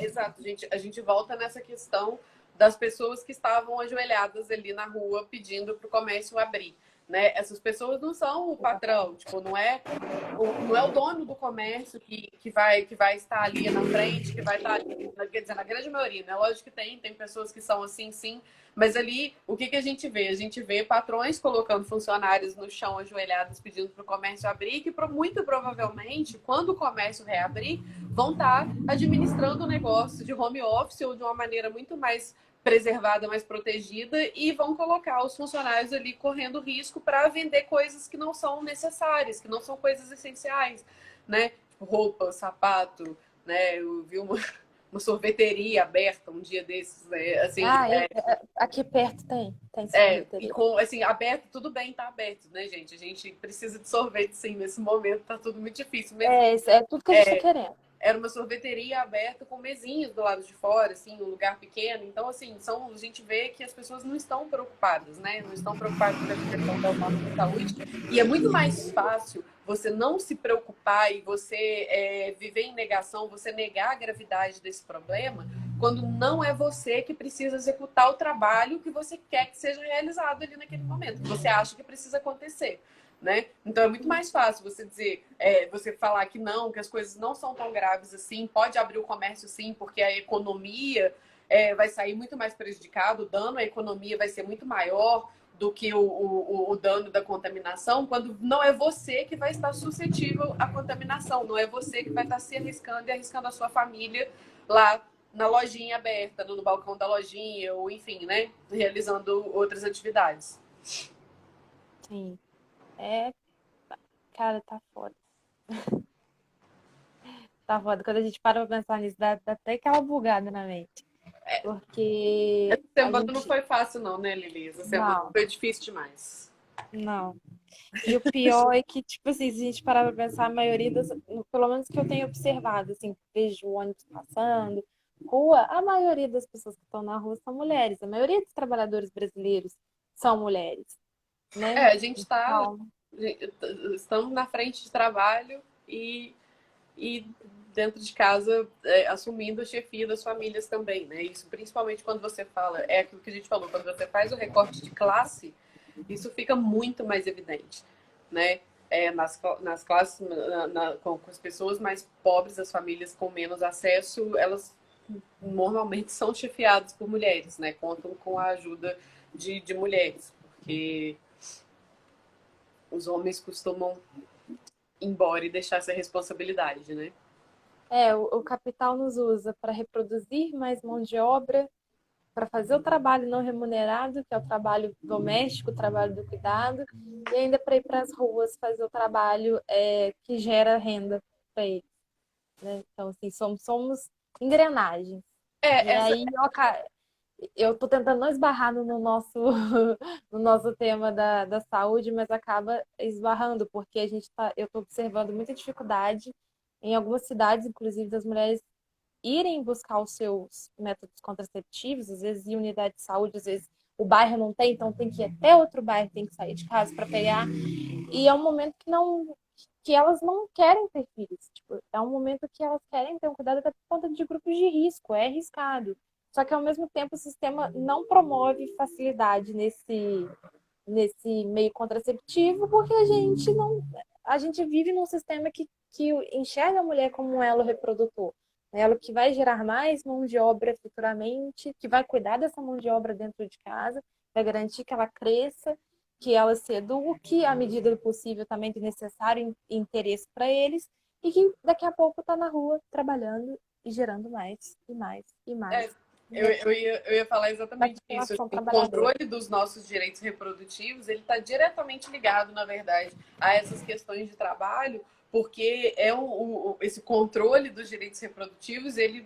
Exato, gente. A gente volta nessa questão das pessoas que estavam ajoelhadas ali na rua pedindo para o comércio abrir, né? Essas pessoas não são o patrão, tipo, não é o dono do comércio que vai estar ali na frente, que vai estar ali, quer dizer, na grande maioria, né? Lógico que tem pessoas que são assim, sim, mas ali, o que a gente vê? A gente vê patrões colocando funcionários no chão ajoelhados pedindo para o comércio abrir, que muito provavelmente, quando o comércio reabrir, vão estar administrando o negócio de home office ou de uma maneira muito mais preservada, mais protegida, e vão colocar os funcionários ali correndo risco para vender coisas que não são necessárias, que não são coisas essenciais, né? Tipo roupa, sapato, né? Eu vi uma sorveteria aberta um dia desses, né? Assim, Aqui perto tem e sorveteria. com, assim, aberto, tudo bem, tá aberto, né, gente? A gente precisa de sorvete, sim, nesse momento tá tudo muito difícil, mas É tudo que a gente está querendo. era uma sorveteria aberta com mesinhas do lado de fora, assim, um lugar pequeno. Então, assim, a gente vê que as pessoas não estão preocupadas, né? Não estão preocupadas com essa questão da nossa saúde. E é muito mais fácil você não se preocupar e você viver em negação, você negar a gravidade desse problema, quando não é você que precisa executar o trabalho que você quer que seja realizado ali naquele momento, que você acha que precisa acontecer. Né? Então é muito mais fácil você dizer, você falar que não, que as coisas não são tão graves assim, pode abrir o comércio sim, porque a economia vai sair muito mais prejudicada, o dano à economia vai ser muito maior do que o dano da contaminação, quando não é você que vai estar suscetível à contaminação, não é você que vai estar se arriscando e arriscando a sua família lá na lojinha aberta, no balcão da lojinha, ou enfim, né? Realizando outras atividades. Sim. Cara, tá foda. Tá foda. Quando a gente para pra pensar nisso, dá até aquela bugada na mente. Porque Essa a semana não gente. foi fácil, não, né, Lili? Essa semana Não, foi difícil demais. não. E o pior é que, tipo assim, se a gente parar pra pensar, a maioria das. Pelo menos que eu tenho observado, assim, vejo ônibus passando, rua, a maioria das pessoas que estão na rua são mulheres. A maioria dos trabalhadores brasileiros são mulheres, né? A gente está Então, estão na frente de trabalho e dentro de casa assumindo a chefia das famílias também, né? Isso principalmente quando você fala, é aquilo que a gente falou, quando você faz o recorte de classe, isso fica muito mais evidente, né? Nas classes, com as pessoas mais pobres, as famílias com menos acesso, elas normalmente são chefiadas por mulheres, né? Contam com a ajuda de mulheres, porque os homens costumam ir embora e deixar essa responsabilidade, né? O capital nos usa para reproduzir mais mão de obra, para fazer o trabalho não remunerado, que é o trabalho doméstico, o trabalho do cuidado, e ainda para ir para as ruas fazer o trabalho que gera renda para eles, né? Então, assim, somos engrenagens. E Essa, aí, eu tô tentando não esbarrar no nosso, no nosso tema da saúde, mas acaba esbarrando, porque eu tô observando muita dificuldade em algumas cidades, inclusive, das mulheres irem buscar os seus métodos contraceptivos, às vezes em unidade de saúde, às vezes o bairro não tem, então tem que ir até outro bairro, tem que sair de casa para pegar. E é um momento que elas não querem ter filhos. Tipo, é um momento que elas querem ter um cuidado até por conta de grupos de risco, é arriscado. Só que ao mesmo tempo o sistema não promove facilidade nesse meio contraceptivo, porque a gente vive num sistema que enxerga a mulher como um elo reprodutor, né? Ela que vai gerar mais mão de obra futuramente, que vai cuidar dessa mão de obra dentro de casa, vai garantir que ela cresça, que ela se eduque à medida do possível também de necessário interesse para eles, e que daqui a pouco está na rua trabalhando e gerando mais e mais e mais. é, eu ia falar Da exatamente isso. população Assim, o trabalhadora. controle dos nossos direitos reprodutivos, ele está diretamente ligado, na verdade, a essas questões de trabalho, porque esse controle dos direitos reprodutivos, ele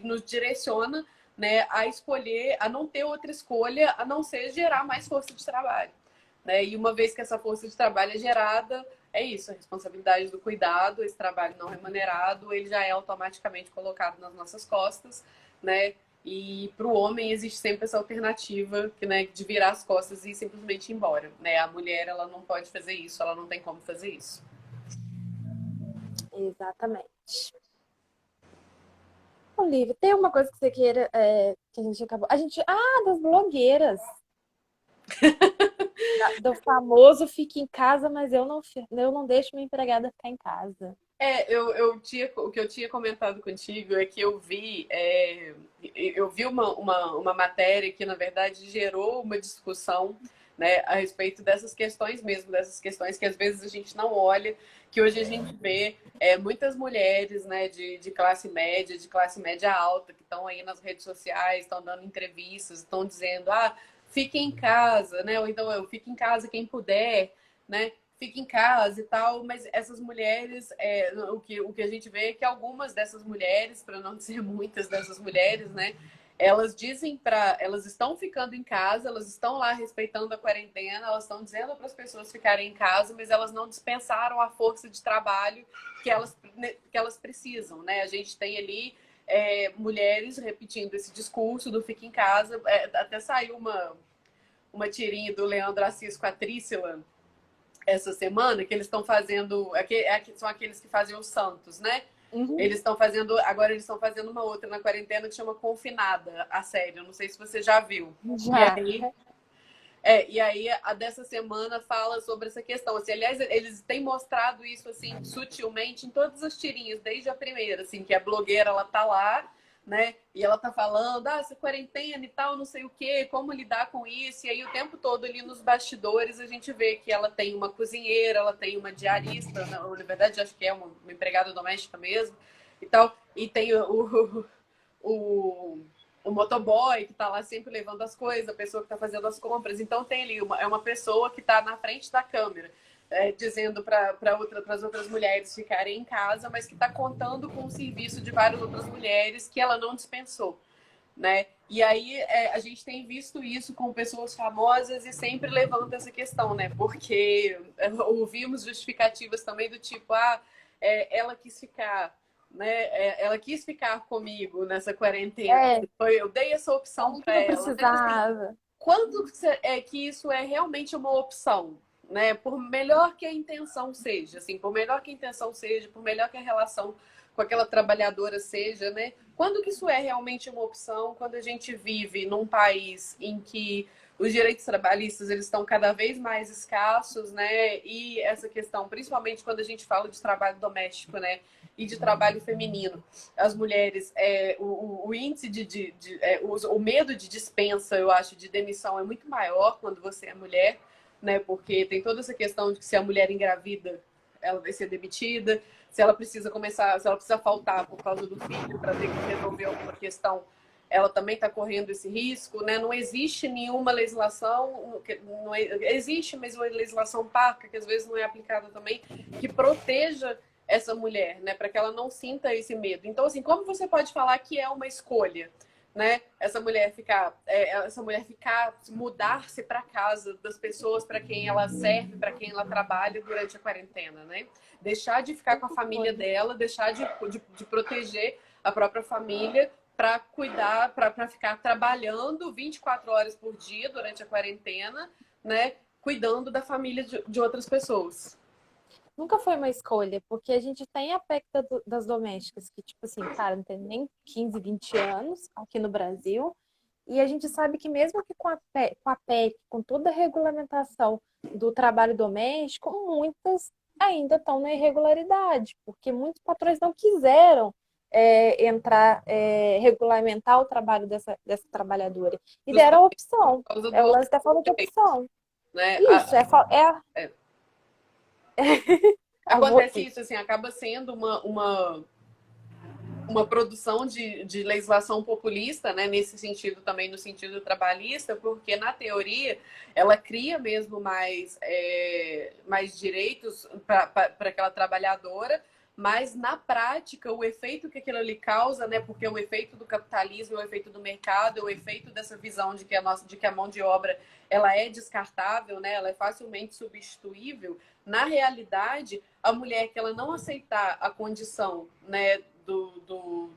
nos direciona, né, a escolher, a não ter outra escolha, a não ser gerar mais força de trabalho. Né? E uma vez que essa força de trabalho é gerada, é isso, a responsabilidade do cuidado, esse trabalho não remunerado, ele já é automaticamente colocado nas nossas costas, né? E para o homem existe sempre essa alternativa, né, de virar as costas e simplesmente ir embora, né? A mulher, ela não pode fazer isso, ela não tem como fazer isso. Exatamente. Olivia, tem uma coisa que você queira que a gente acabou. Das blogueiras. Do famoso fique em casa, mas eu não deixo minha empregada ficar em casa. O que eu tinha comentado contigo é que eu vi uma matéria que, na verdade, gerou uma discussão, né, a respeito dessas questões mesmo, dessas questões que às vezes a gente não olha, que hoje a gente vê muitas mulheres, né, de classe média alta, que estão aí nas redes sociais, estão dando entrevistas, estão dizendo, fique em casa, né, ou então eu fique em casa quem puder, né, fica em casa e tal, mas essas mulheres, o que a gente vê é que algumas dessas mulheres, para não dizer muitas dessas mulheres, né, elas estão ficando em casa, elas estão lá respeitando a quarentena, elas estão dizendo para as pessoas ficarem em casa, mas elas não dispensaram a força de trabalho que elas precisam, né? A gente tem ali mulheres repetindo esse discurso do fica em casa, até saiu uma tirinha do Leandro Assis com a Trícila, essa semana, que eles estão fazendo. São aqueles que fazem os Santos, né? Uhum. Agora eles estão fazendo uma outra na quarentena que chama Confinada, a série. Eu não sei se você já viu. E Já. aí, a dessa semana fala sobre essa questão. Assim, aliás, eles têm mostrado isso assim sutilmente em todas as tirinhas, desde a primeira, assim, que a blogueira ela tá lá, né? E ela tá falando, essa quarentena e tal, não sei o quê, como lidar com isso. E aí o tempo todo ali nos bastidores a gente vê que ela tem uma cozinheira, ela tem uma diarista, na verdade acho que é uma empregada doméstica mesmo e tal. E tem o, o motoboy que está lá sempre levando as coisas, a pessoa que está fazendo as compras. Então tem ali uma pessoa que está na frente da câmera, dizendo para as outras mulheres ficarem em casa, mas que está contando com o serviço de várias outras mulheres que ela não dispensou. Né? E aí a gente tem visto isso com pessoas famosas e sempre levanta essa questão, né? Porque ouvimos justificativas também do tipo, ela quis ficar, né? Ela quis ficar comigo nessa quarentena. É, Eu dei essa opção como que para não ela. Mas assim, precisava? quando é que isso é realmente uma opção? né? Por melhor que a intenção seja, assim, por melhor que a intenção seja, por melhor que a relação com aquela trabalhadora seja, né? Quando que isso é realmente uma opção? Quando a gente vive num país em que os direitos trabalhistas eles estão cada vez mais escassos, né? E essa questão, principalmente quando a gente fala de trabalho doméstico, né? E de trabalho feminino, as mulheres, o índice o medo de dispensa, eu acho, de demissão é muito maior quando você é mulher, né? Porque tem toda essa questão de que se a mulher engravida, ela vai ser demitida, se ela precisa começar, se ela precisa faltar por causa do filho para ter que resolver alguma questão, ela também está correndo esse risco, né? Não existe nenhuma legislação, não existe, mas uma legislação parca, que às vezes não é aplicada também, que proteja essa mulher, né? Para que ela não sinta esse medo. Então, assim, como você pode falar que é uma escolha? Né? Essa mulher ficar, mudar-se para casa das pessoas para quem ela serve, para quem ela trabalha durante a quarentena, né? Deixar de ficar com a família dela, deixar de proteger a própria família para cuidar, para ficar trabalhando 24 horas por dia durante a quarentena, né? Cuidando da família de outras pessoas. Nunca foi uma escolha, porque a gente tem a PEC das domésticas, que, tipo assim, cara, não tem nem 15, 20 anos aqui no Brasil. E a gente sabe que mesmo que com a PEC, com toda a regulamentação do trabalho doméstico, muitas ainda estão na irregularidade, porque muitos patrões não quiseram regulamentar o trabalho dessa trabalhora. E deram a opção. Por causa É o do lance da falta de opção. né? Isso, É. Vou Acontece aqui. isso, assim, acaba sendo uma produção de legislação populista, né, nesse sentido também, no sentido trabalhista, porque na teoria ela cria mesmo mais direitos para aquela trabalhadora, mas na prática o efeito que aquilo ali causa, né, porque o efeito do capitalismo, o efeito do mercado, o efeito dessa visão de que a mão de obra ela é descartável, né, ela é facilmente substituível. Na realidade, a mulher que ela não aceitar a condição, né, do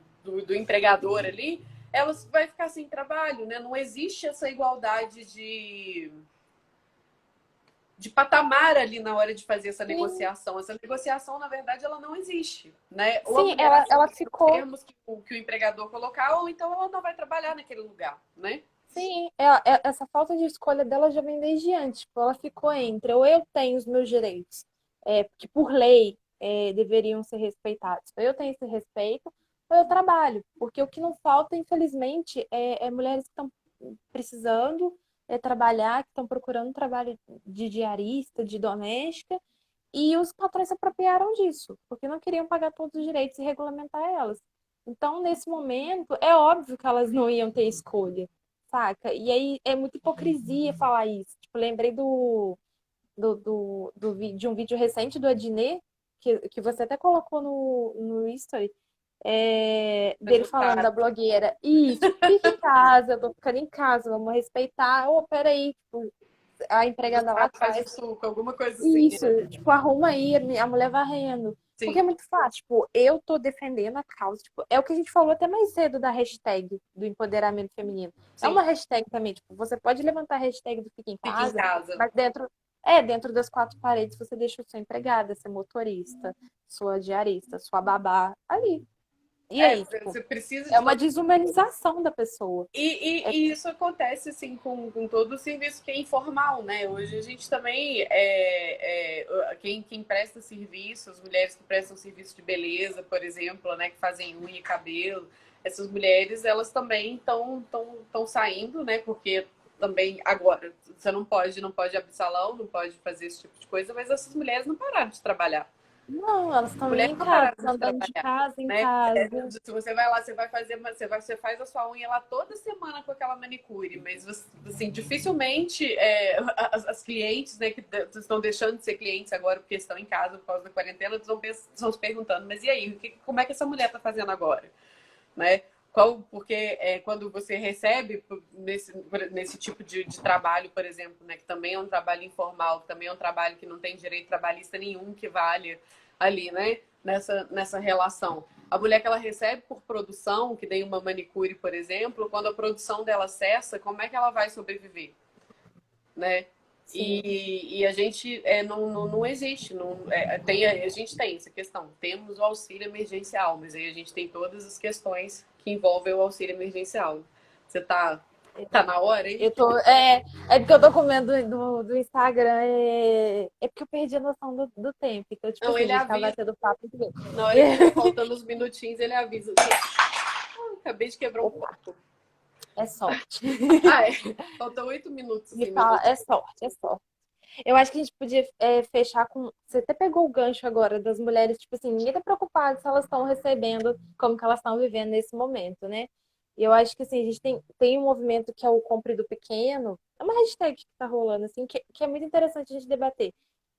empregador ali, ela vai ficar sem trabalho, né? Não existe essa igualdade de patamar ali na hora de fazer essa Sim, negociação. Essa negociação, na verdade, ela não existe, né? Ou a sim, mulher ela aceita os ficou. termos que o empregador colocar, ou então ela não vai trabalhar naquele lugar, né? Sim, essa falta de escolha dela já vem desde antes. Tipo, ela ficou entre ou eu tenho os meus direitos, que por lei deveriam ser respeitados, ou eu tenho esse respeito, ou eu trabalho. Porque o que não falta, infelizmente, é mulheres que estão precisando trabalhar, que estão procurando trabalho de diarista, de doméstica, e os patrões se apropriaram disso, porque não queriam pagar todos os direitos e regulamentar elas. Então, nesse momento, é óbvio que elas não iam ter escolha, saca? E aí é muita hipocrisia falar isso. Tipo, lembrei de um vídeo recente do Adnet, que você até colocou no History, dele falando da blogueira. Isso, fique em casa, eu tô ficando em casa, vamos respeitar. Ô, peraí, tipo, a empregada lá Faz atrás. o suco, alguma coisa assim, Isso, né? tipo, arruma aí a mulher varrendo. Porque Sim, é muito fácil, tipo, eu tô defendendo a causa. Tipo, é o que a gente falou até mais cedo da hashtag do empoderamento feminino. É sim. uma hashtag também, tipo, você pode levantar a hashtag do Fica em Fica em Casa, casa. mas dentro das quatro paredes você deixa o seu empregada, seu motorista, sua diarista, sua babá ali. E aí, tipo, Você precisa é de uma todo. desumanização da pessoa. É, E isso acontece assim com todo o serviço que é informal, né? Hoje a gente também quem presta serviço, as mulheres que prestam serviço de beleza, por exemplo, né, que fazem unha e cabelo, essas mulheres elas também estão saindo, né? Porque também agora você não pode abrir salão, não pode fazer esse tipo de coisa, mas essas mulheres não pararam de trabalhar. não, elas estão Mulher em não casa, pararam de andando de trabalhar, casa em né? casa. Se você vai lá, você vai fazer, você faz a sua unha lá toda semana com aquela manicure, mas assim, dificilmente as clientes, né, que estão deixando de ser clientes agora porque estão em casa por causa da quarentena, estão se perguntando, mas e aí, como é que essa mulher está fazendo agora, né? Porque quando você recebe nesse tipo de trabalho, por exemplo, né, que também é um trabalho informal, que também é um trabalho que não tem direito trabalhista nenhum que valha ali, né, nessa relação. A mulher que ela recebe por produção, que tem uma manicure, por exemplo, quando a produção dela cessa, como é que ela vai sobreviver, né? Sim. E a gente não existe. A gente tem essa questão. Temos o auxílio emergencial, mas aí a gente tem todas as questões que envolvem o auxílio emergencial. Você tá na hora aí? Eu tô, é porque eu tô comendo do Instagram, é porque eu perdi a noção do tempo. Então, tipo Não, assim, a ele gente tá avisa. batendo papo de ver. Na hora que for faltando os minutinhos, ele avisa. Acabei de quebrar um Opa, copo. é sorte. Ah, é. Faltam 8 minutos, Me assim, meu fala, Deus. é sorte, é sorte. Eu acho que a gente podia fechar com. Você até pegou o gancho agora das mulheres, tipo assim, ninguém tá preocupado se elas estão recebendo, como que elas estão vivendo nesse momento, né? E eu acho que assim, a gente tem um movimento que é o Compre do Pequeno, é uma hashtag que tá rolando, assim, que é muito interessante a gente debater,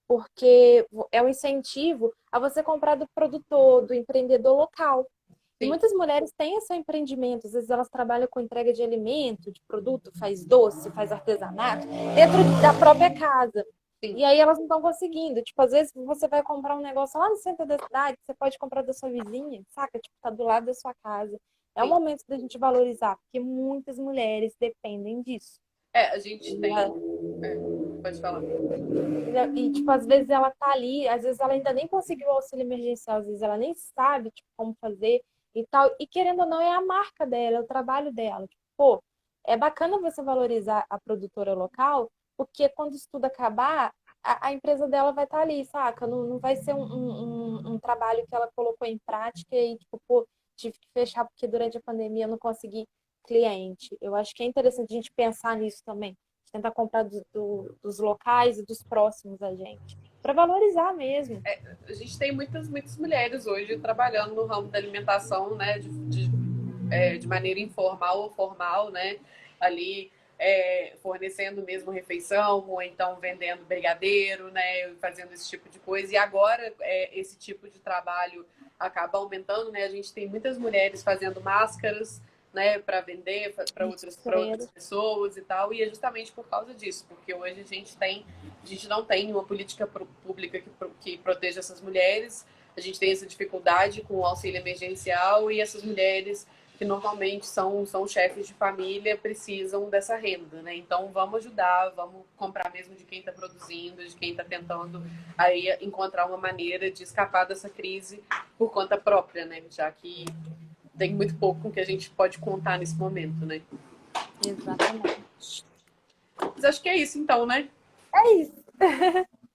porque é um incentivo a você comprar do produtor, do empreendedor local. E Sim, muitas mulheres têm esse empreendimento, às vezes elas trabalham com entrega de alimento, de produto, faz doce, faz artesanato, dentro da própria casa. sim, E aí elas não estão conseguindo. Tipo, às vezes você vai comprar um negócio lá no centro da cidade, você pode comprar da sua vizinha, saca? Tipo, tá do lado da sua casa. É o sim. momento da gente valorizar, porque muitas mulheres dependem disso. A gente E, tem. É, pode falar. tipo, às vezes ela tá ali, às vezes ela ainda nem conseguiu o auxílio emergencial, às vezes ela nem sabe, tipo, como fazer e tal. E querendo ou não, é a marca dela, é o trabalho dela. Tipo, pô, é bacana você valorizar a produtora local, porque quando isso tudo acabar, a empresa dela vai estar ali, saca? Não vai ser um trabalho que ela colocou em prática e, tipo, pô, tive que fechar porque durante a pandemia eu não consegui cliente. Eu acho que é interessante a gente pensar nisso também, tentar comprar dos locais e dos próximos a gente, para valorizar mesmo. A gente tem muitas mulheres hoje trabalhando no ramo da alimentação, né? De maneira informal ou formal, né? Ali fornecendo mesmo refeição, ou então vendendo brigadeiro, né? Fazendo esse tipo de coisa. E agora esse tipo de trabalho acaba aumentando, né? A gente tem muitas mulheres fazendo máscaras, né, para vender para outras pessoas e tal, e é justamente por causa disso, porque hoje a gente não tem uma política pública que proteja essas mulheres, a gente tem essa dificuldade com o auxílio emergencial e essas mulheres que normalmente são chefes de família, precisam dessa renda, né? Então vamos ajudar, vamos comprar mesmo de quem está produzindo, de quem está tentando aí encontrar uma maneira de escapar dessa crise por conta própria, né? Já que tem muito pouco com que a gente pode contar nesse momento, né? Exatamente. Mas acho que é isso então, né? É isso.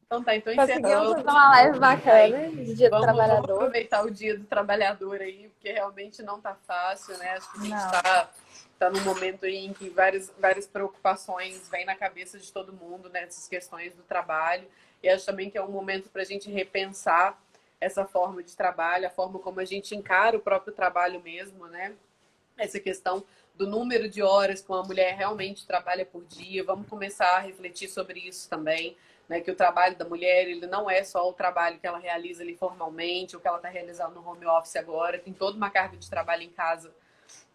Então tá, então Conseguimos encerramos. fazer uma live Aí, bacana de Dia do vamos Trabalhador. aproveitar o dia do trabalhador aí, porque realmente não tá fácil, né? Acho que a gente Não, tá num momento aí em que várias preocupações vêm na cabeça de todo mundo, né? Essas questões do trabalho. E acho também que é um momento para a gente repensar essa forma de trabalho, a forma como a gente encara o próprio trabalho mesmo, né? Essa questão do número de horas que uma mulher realmente trabalha por dia. Vamos começar a refletir sobre isso também, né? Que o trabalho da mulher ele não é só o trabalho que ela realiza ali formalmente, o que ela está realizando no home office agora. Tem toda uma carga de trabalho em casa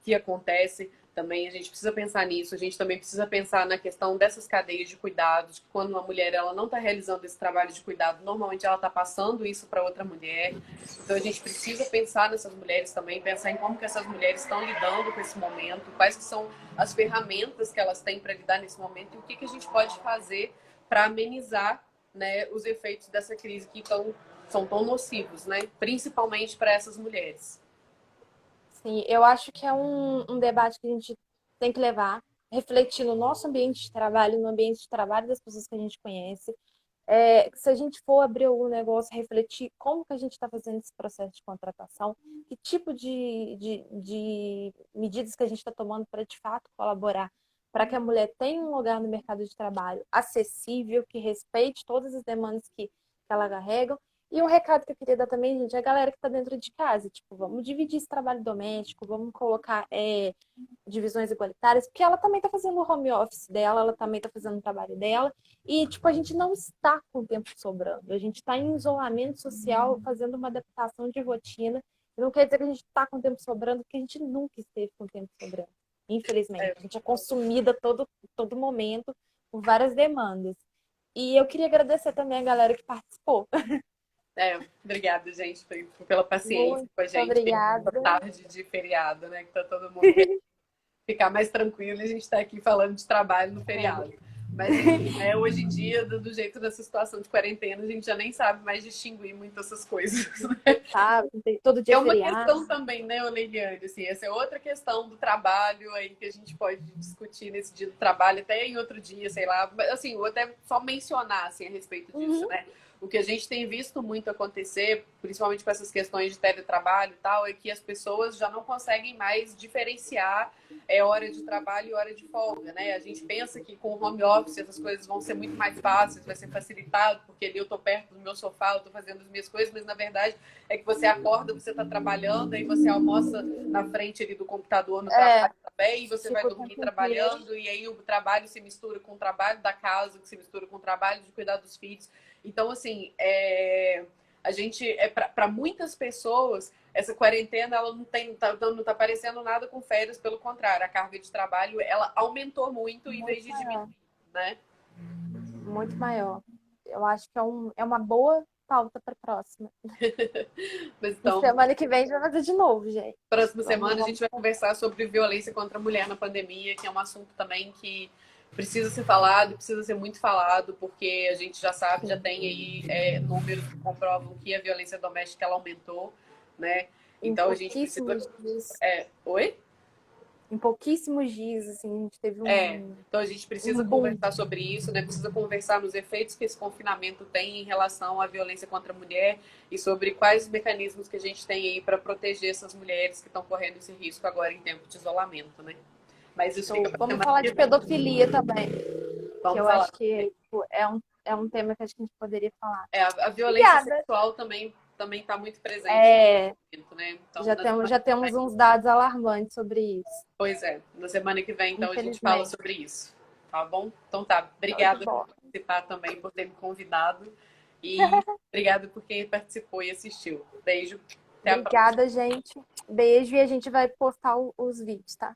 que acontece também. A gente precisa pensar nisso. A gente também precisa pensar na questão dessas cadeias de cuidados, que quando uma mulher ela não está realizando esse trabalho de cuidado, normalmente ela está passando isso para outra mulher. Então a gente precisa pensar nessas mulheres também, pensar em como que essas mulheres estão lidando com esse momento, quais que são as ferramentas que elas têm para lidar nesse momento e o que, que a gente pode fazer para amenizar, né, os efeitos dessa crise que são tão nocivos, né, principalmente para essas mulheres. sim, eu acho que é um debate que a gente tem que levar, refletir no nosso ambiente de trabalho, no ambiente de trabalho das pessoas que a gente conhece. Se a gente for abrir algum negócio, refletir como que a gente está fazendo esse processo de contratação, que tipo de medidas que a gente está tomando para, de fato, colaborar para que a mulher tenha um lugar no mercado de trabalho acessível, que respeite todas as demandas que ela carrega. E um recado que eu queria dar também, gente, é a galera que está dentro de casa, tipo, vamos dividir esse trabalho doméstico, vamos colocar divisões igualitárias, porque ela também está fazendo o home office dela, ela também está fazendo o trabalho dela, e, tipo, a gente não está com tempo sobrando. A gente está em isolamento social, fazendo uma adaptação de rotina. Não quer dizer que a gente está com tempo sobrando, porque a gente nunca esteve com tempo sobrando. Infelizmente. É, A gente é consumida todo momento por várias demandas. E eu queria agradecer também a galera que participou. Obrigada, gente, pela paciência Muito com a gente. Essa obrigada. tarde de feriado, né? Que tá todo mundo querendo ficar mais tranquilo e a gente está aqui falando de trabalho no feriado. Mas enfim, né, hoje em dia, do jeito dessa situação de quarentena, a gente já nem sabe mais distinguir muito essas coisas. Sabe? Todo É dia uma feriado. questão também, né, Leiliane? Assim, essa é outra questão do trabalho aí que a gente pode discutir nesse dia do trabalho, até em outro dia, sei lá. Mas, assim, vou até só mencionar assim, a respeito disso, Uhum. né? O que a gente tem visto muito acontecer, principalmente com essas questões de teletrabalho e tal, é que as pessoas já não conseguem mais diferenciar hora de trabalho e hora de folga, né? A gente pensa que com o home office essas coisas vão ser muito mais fáceis, vai ser facilitado, porque ali eu tô perto do meu sofá, eu tô fazendo as minhas coisas, mas na verdade é que você acorda, você está trabalhando, aí você almoça na frente ali do computador no É, trabalho também, e você vai fica o dormir tempo inteiro. trabalhando, e aí o trabalho se mistura com o trabalho da casa, que se mistura com o trabalho de cuidar dos filhos. Então, assim, a gente, para muitas pessoas, essa quarentena ela não tá parecendo nada com férias, pelo contrário, a carga de trabalho ela aumentou muito em Muito vez de maior. diminuir, né? Muito maior. Eu acho que é uma boa pauta para próxima. Mas E então, semana que vem a gente vai fazer de novo, gente. próxima Vamos, semana a vamos. gente vai conversar sobre violência contra a mulher na pandemia, que é um assunto também que precisa ser falado, precisa ser muito falado, porque a gente já sabe, já tem aí números que comprovam que a violência doméstica ela aumentou, né? Em Então a gente precisa. pouquíssimos dias. Oi? Em pouquíssimos dias, assim, a gente teve Então a gente um precisa boom. conversar sobre isso, né? Precisa conversar nos efeitos que esse confinamento tem em relação à violência contra a mulher e sobre quais os mecanismos que a gente tem aí para proteger essas mulheres que estão correndo esse risco agora em tempo de isolamento, né? Mas isso fica Show. para Vamos semana falar que de vem. pedofilia também, que Vamos eu falar. acho que tipo, é um tema que acho que a gente poderia falar. A violência Obrigada. sexual também está muito presente É, no momento, né? Então, na semana já que temos vem, uns dados alarmantes sobre isso, pois na semana que vem, então a gente fala infelizmente. sobre isso, tá bom? Então tá, Show de obrigada por bola. participar também, por ter me convidado e obrigada por quem participou e assistiu. Beijo, até a próxima. Obrigada, gente. Beijo e a gente vai postar os vídeos, tá?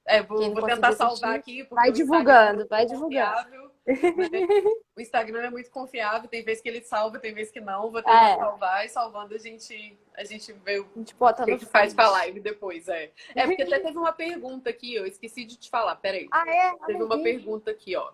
Quem não Vou tentar conseguir salvar assistir, aqui, porque vai o Instagram é divulgando, muito vai divulgando. confiável, né? O Instagram é muito confiável, tem vezes que ele salva, tem vezes que não. Vou tentar É, salvar e salvando a gente vê o a gente bota que no que faz pra feed. live depois, porque até teve uma pergunta aqui, eu esqueci de te falar, peraí. Ah, é? Eu Teve não uma vi. pergunta aqui, ó.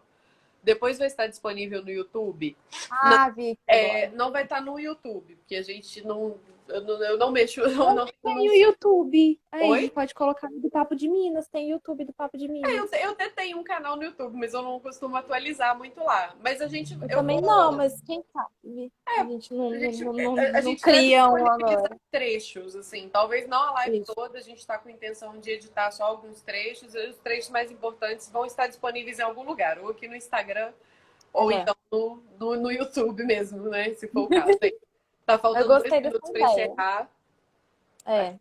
Depois vai estar disponível no YouTube. Não, Ah, vi aqui agora. não vai estar no YouTube, porque a gente não. Eu não mexo. Eu Onde não, não tem o sei. YouTube? Aí, a Oi? gente pode colocar do Papo de Minas, tem YouTube do Papo de Minas. Eu até tenho um canal no YouTube, mas eu não costumo atualizar muito lá. Mas a gente. Eu Eu também não, vou. mas quem sabe? A gente A não gente deve cria um disponibilizar agora. trechos, assim. Talvez não a live Isso. toda, a gente está com a intenção de editar só alguns trechos. E os trechos mais importantes vão estar disponíveis em algum lugar, ou aqui no Instagram, ou É. então no YouTube mesmo, né? Se for o caso. Tá Eu faltando dois gostei dessa minutos para ideia. encerrar. É.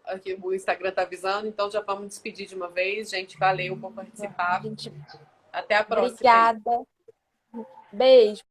Aqui o Instagram tá avisando, então já vamos despedir de uma vez. Gente, valeu por A participar. gente... Até a próxima aí. Obrigada. Beijo.